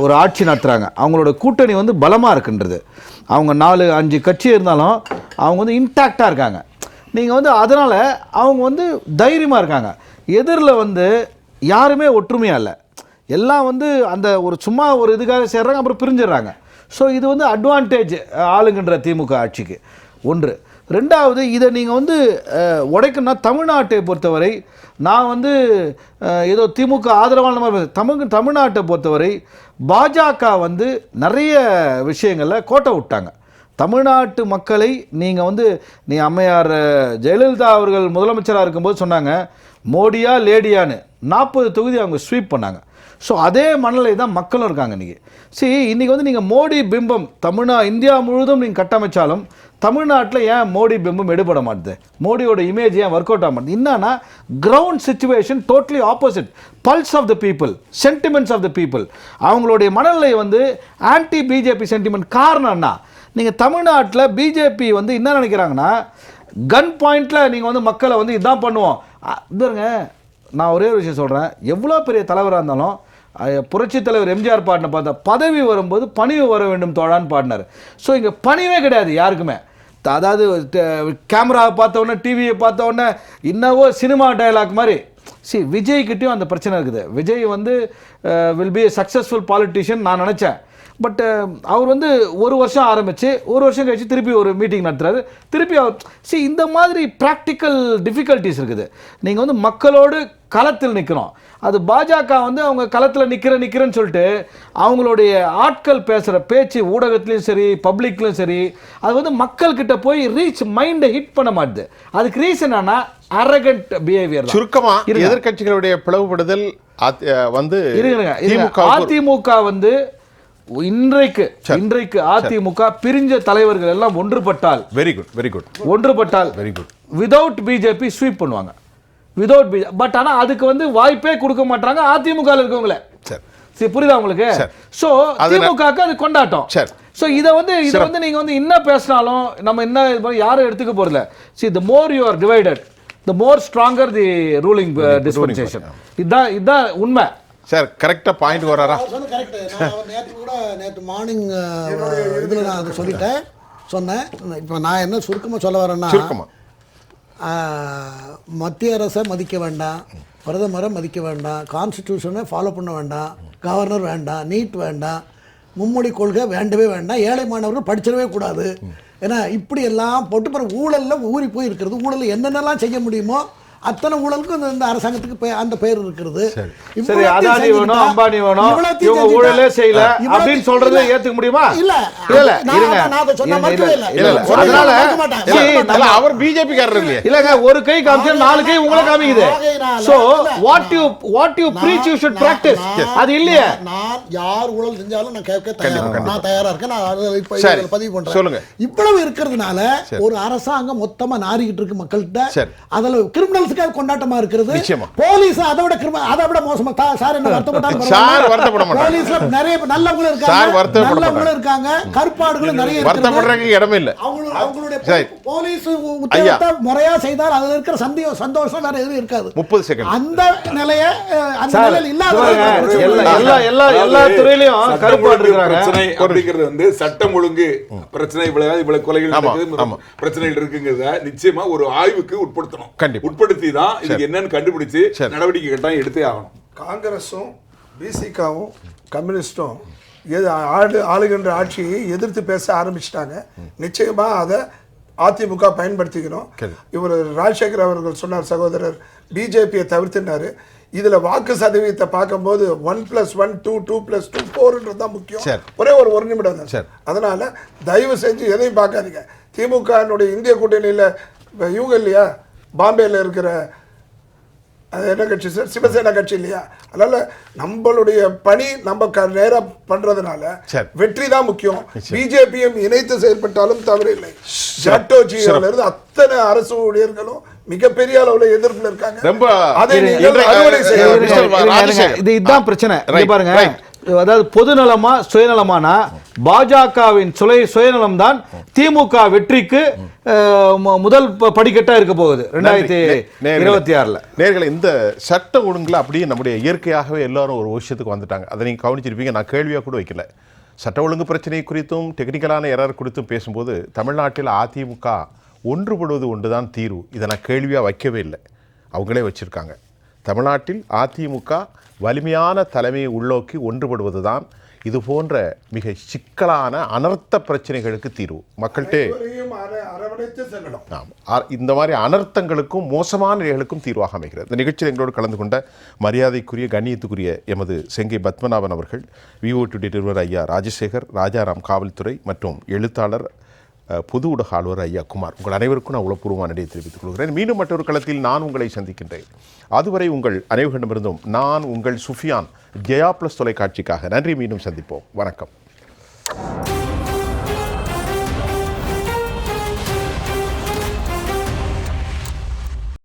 Speaker 2: ஒரு ஆட்சி நடத்துகிறாங்க. அவங்களோட கூட்டணி வந்து பலமாக இருக்குன்றது. அவங்க 4-5 கட்சி இருந்தாலும் அவங்க வந்து இன்டாக்டாக இருக்காங்க. நீங்கள் வந்து அதனால் அவங்க வந்து தைரியமாக இருக்காங்க. எதிரில் வந்து யாருமே ஒற்றுமையாக இல்லை, எல்லாம் வந்து அந்த ஒரு சும்மா ஒரு இதுக்காக சேர்றாங்க, அப்புறம் பிரிஞ்சிடுறாங்க. ஸோ இது வந்து அட்வான்டேஜ் ஆளுங்கன்ற திமுக ஆட்சிக்கு. ஒன்று. ரெண்டாவது, இதை நீங்கள் வந்து உடைக்கணும்னா தமிழ்நாட்டை பொறுத்தவரை, நான் வந்து ஏதோ திமுக ஆதரவான மாதிரி தமிழ்நாட்டை பொறுத்தவரை பாஜக வந்து நிறைய விஷயங்களில் கோட்டை விட்டாங்க. தமிழ்நாட்டு மக்களை நீங்கள் வந்து அம்மையார் ஜெயலலிதா அவர்கள் முதலமைச்சராக இருக்கும்போது சொன்னாங்க, மோடியா லேடியான்னு 40 தொகுதி அவங்க ஸ்வீப் பண்ணாங்க. ஸோ அதே மனநிலை தான் மக்களும் இருக்காங்க இன்றைக்கி. இன்றைக்கி வந்து நீங்கள் மோடி பிம்பம் இந்தியா முழுவதும் நீங்கள் கட்டமைச்சாலும் தமிழ்நாட்டில் ஏன் மோடி பிம்பம் எடுபட மாட்டுது, மோடியோட இமேஜ் ஏன் ஒர்க் அவுட் ஆக மாட்டுது? என்னன்னா ground situation totally opposite. Pulse of the people, sentiments of the people, அவங்களுடைய மனநிலை வந்து ஆன்டி பிஜேபி சென்டிமெண்ட். காரணம்னா நீங்கள் தமிழ்நாட்டில் பிஜேபி வந்து என்ன நினைக்கிறாங்கன்னா, கன் பாயிண்டில் நீங்கள் வந்து மக்களை வந்து இதான் பண்ணுவோம். இதுங்க, நான் ஒரே ஒரு விஷயம் சொல்கிறேன், எவ்வளோ பெரிய தலைவராக இருந்தாலும் புரட்சித் தலைவர் எம்ஜிஆர் பாடின பார்த்தா, பதவி வரும்போது பணிவு வர வேண்டும் தோழான்னு பாடினார். ஸோ இங்கே பணிவே கிடையாது யாருக்குமே. அதாவது கேமராவை பார்த்தோன்னே, டிவியை பார்த்தோன்னே இன்னவோ சினிமா டயலாக் மாதிரி. விஜய்கிட்டையும் அந்த பிரச்சனை இருக்குது. விஜய் வந்து வில் பி சக்ஸஸ்ஃபுல் பாலிட்டிஷியன் நான் நினச்சேன். பட் அவர் வந்து 1 வருஷம் ஆரம்பித்து 1 வருஷம் கழிச்சு திருப்பி ஒரு மீட்டிங் நடத்துகிறாரு. திருப்பி அவர் இந்த மாதிரி ப்ராக்டிக்கல் டிஃபிகல்ட்டிஸ் இருக்குது. நீங்கள் வந்து மக்களோடு களத்தில் நிற்கணும். அது பாஜக வந்து அவங்க களத்தில் நிற்கிறேன்னு சொல்லிட்டு அவங்களுடைய ஆட்கள் பேசுகிற பேச்சு ஊடகத்துலேயும் சரி, பப்ளிக்லையும் சரி, அது வந்து மக்கள்கிட்ட போய் ரீச் மைண்டை ஹிட் பண்ண மாட்டுது. அதுக்கு ரீசன் என்ன? Arrogant behaviour.
Speaker 1: சுருக்கமாக எதிர்கட்சிகளுடைய பிளவுபடுதல் வந்து
Speaker 2: அதிமுக வந்து இன்றைக்கு அதிமுக பிரிஞ்ச தலைவர்கள் எல்லாம் ஒன்றுபட்டால்,
Speaker 1: வெரி குட்
Speaker 2: ஒன்றுபட்டால் விதவுட் பிஜேபி ஸ்வீப் பண்ணுவாங்க. Without BJP. பட் ஆனால் அதுக்கு வந்து வாய்ப்பே கொடுக்க மாட்டாங்க அதிமுக இருக்கவங்களே. சரி, புரியுதா உங்களுக்கு? ஸோ திமுகக்கு அது கொண்டாட்டம். ஸோ இதை வந்து நீங்கள் வந்து என்ன பேசினாலும் நம்ம என்ன யாரும் எடுத்துக்க போறதில்ல. The more you are divided, the more stronger the ruling dispensation. இதுதான் உண்மை.
Speaker 1: சார், கரெக்டாக பாயிண்ட் வராரா?
Speaker 5: கரெக்ட். நான் நேற்று மார்னிங் இதில் நான் அதை சொன்னேன். இப்போ நான் என்ன சுருக்கமாக சொல்ல வரேன்னா, மத்திய அரசை மதிக்க வேண்டாம், பிரதமரை மதிக்க வேண்டாம், கான்ஸ்டிடியூஷனை ஃபாலோ பண்ண வேண்டாம், கவர்னர் வேண்டாம், நீட் வேண்டாம், மும்மொழி கொள்கை வேண்டவே வேண்டாம், ஏழை மாணவர்கள் படிச்சிடவே கூடாது. ஏன்னா இப்படி எல்லாம் போட்டு பிறகு ஊழலில் ஊறி போய் இருக்கிறது. ஊழலில் என்னென்னலாம் செய்ய முடியுமோ அத்தனை ஊழலுக்கும் இந்த அரசாங்கத்துக்கு அந்த பெயர் இருக்கிறது.
Speaker 2: சரி, அதானி வேணும், அம்பானி வேணும், இவங்க ஊழலே செய்யல அப்படின்னு சொல்றது ஏத்துக்க முடியுமா? இல்ல இருங்க,
Speaker 1: அதனால அவர் பிஜேபி காரர்
Speaker 2: இல்லங்க, ஒரு கை காமிச்சா 4 கை உங்களை காமிக்குது. So what you breach you should practice. அது இல்லையே.
Speaker 5: நான் யார் ஊழல் செஞ்சாலும் நான் கேட்க தயாரா இருக்கேன். நான் பதிவு பண்றேன். சொல்லுங்க. இவ்வளவு இருக்கிறதுனால ஒரு அரசாங்கம் மொத்தமா நாறிக்கிட்டு இருக்கு மக்கள்கிட்ட. அதுல கிரிமினல் கொண்டாட்டமா இருக்கிறது. போலீஸ் அதை விட மோசமா. சார் என்ன வருத்தப்பட்டாங்க? போலீஸ்ல நிறைய நல்லவங்களும் இருக்காங்க, கருப்பாடுகளும் நிறைய
Speaker 1: வருத்தப்படுறதுக்கு இடமே இல்ல.
Speaker 5: அவங்களுடைய போலீஸ் உத்தரவை முறையா செய்தால் அதுல இருக்கிற சந்தோஷம் வேற எதுவும் இருக்காது.
Speaker 1: 30 செகண்ட்.
Speaker 5: அந்த நிலைய இல்லாத
Speaker 2: எல்லா துறையிலும் கருப்பாடு இருக்காங்க.
Speaker 4: பிரச்சனை அப்படிங்கிறது வந்து சட்டம் ஒழுங்கு பிரச்சனை, இவ்வளவு கொலைகள் நடக்குது, பிரச்சனைகள் இருக்குங்கிறத நிச்சயமா ஒரு ஆய்வுக்கு உட்படுத்தணும். உட்படுத்தி தான் இதுக்கு என்னன்னு கண்டுபிடிச்சு நடவடிக்கை கட்டாயம் எடுத்தே ஆகணும்.
Speaker 3: காங்கிரஸும் பிசிகாவும் கம்யூனிஸ்டும் ஆளுகின்ற ஆட்சியை எதிர்த்து பேச ஆரம்பிச்சிட்டாங்க. நிச்சயமா அதை அதிமுக பயன்படுத்திக்கணும். இவர் ராஜசேகர் அவர்கள் சொன்னார், சகோதரர் பிஜேபியை தவிர்த்துனாரு. இதுல வாக்கு சதவீதத்தை பார்க்கும்போது 1+1 2 2+2 4ன்றது தான் முக்கியம். ஒரே ஒரு நிமிடம் தான். அதனால தயவு செஞ்சு எதையும் பார்க்காதீங்க. திமுக இந்திய கூட்டணியில் இவங்க இல்லையா, பாம்பேல இருக்கிற அது என்ன கட்சி சார், சிவசேனா கட்சி இல்லையா? அதனால நம்மளுடைய பணி நம்ம நேரம் பண்றதுனால வெற்றி தான் முக்கியம். பிஜேபியும் இணைத்து செயல்பட்டாலும் தவறு இல்லை. ஜாட்டோஜியில இருந்து அத்தனை அரசு ஊழியர்களும் மிகப்பெரிய அளவுல எதிர்ப்புல இருக்காங்க.
Speaker 2: இதுதான் பிரச்சனை. பாருங்க, அதாவது பொதுநலமா சுயநலமானா பாஜகவின் சுயநலம் தான் திமுக வெற்றிக்கு முதல் படிக்கட்டா இருக்க போகுது 2026.
Speaker 1: நேர்களை இந்த சட்ட ஒழுங்குல அப்படியே நம்முடைய இயற்கையாகவே எல்லாரும் ஒரு விஷயத்துக்கு வந்துட்டாங்க. அதை நீங்க கவனிச்சிருப்பீங்க. நான் கேள்வியா கூட வைக்கல. சட்ட ஒழுங்கு பிரச்சனை குறித்தும் டெக்னிக்கலான எரர் குறித்தும் பேசும்போது தமிழ்நாட்டில் அதிமுக ஒன்றுபடுவது ஒன்றுதான் தீர்வு. இதை நான் கேள்வியாக வைக்கவே இல்லை, அவங்களே வச்சுருக்காங்க. தமிழ்நாட்டில் அதிமுக வலிமையான தலைமையை உள்ளோக்கி ஒன்றுபடுவது தான் இது போன்ற மிக சிக்கலான அனர்த்த பிரச்சனைகளுக்கு தீர்வு. மக்கள்கிட்ட இந்த மாதிரி அனர்த்தங்களுக்கும் மோசமான நிலைகளுக்கும் தீர்வாக அமைகிறது. இந்த நிகழ்ச்சியில் எங்களோடு கலந்து கொண்ட மரியாதைக்குரிய கண்ணியத்துக்குரிய எமது செங்கை பத்மநாபன் அவர்கள், VOTD நிறுவனர் ஐயா ராஜசேகர், ராஜாராம் காவல்துறை மற்றும் எழுத்தாளர் பொது ஊடக ஆளுநர் ஐயா குமார், உங்கள் அனைவருக்கும் நான் உளப்பூர்வமான நன்றியை தெரிவித்துக் கொள்கிறேன். மீண்டும் மற்றொரு களத்தில் நான் உங்களை சந்திக்கின்றேன். அதுவரை உங்கள் அனைவரிடமிருந்தும் நான் உங்கள் சுஃபியான், ஜெயா ப்ளஸ் தொலைக்காட்சிக்காக நன்றி. மீண்டும் சந்திப்போம். வணக்கம்.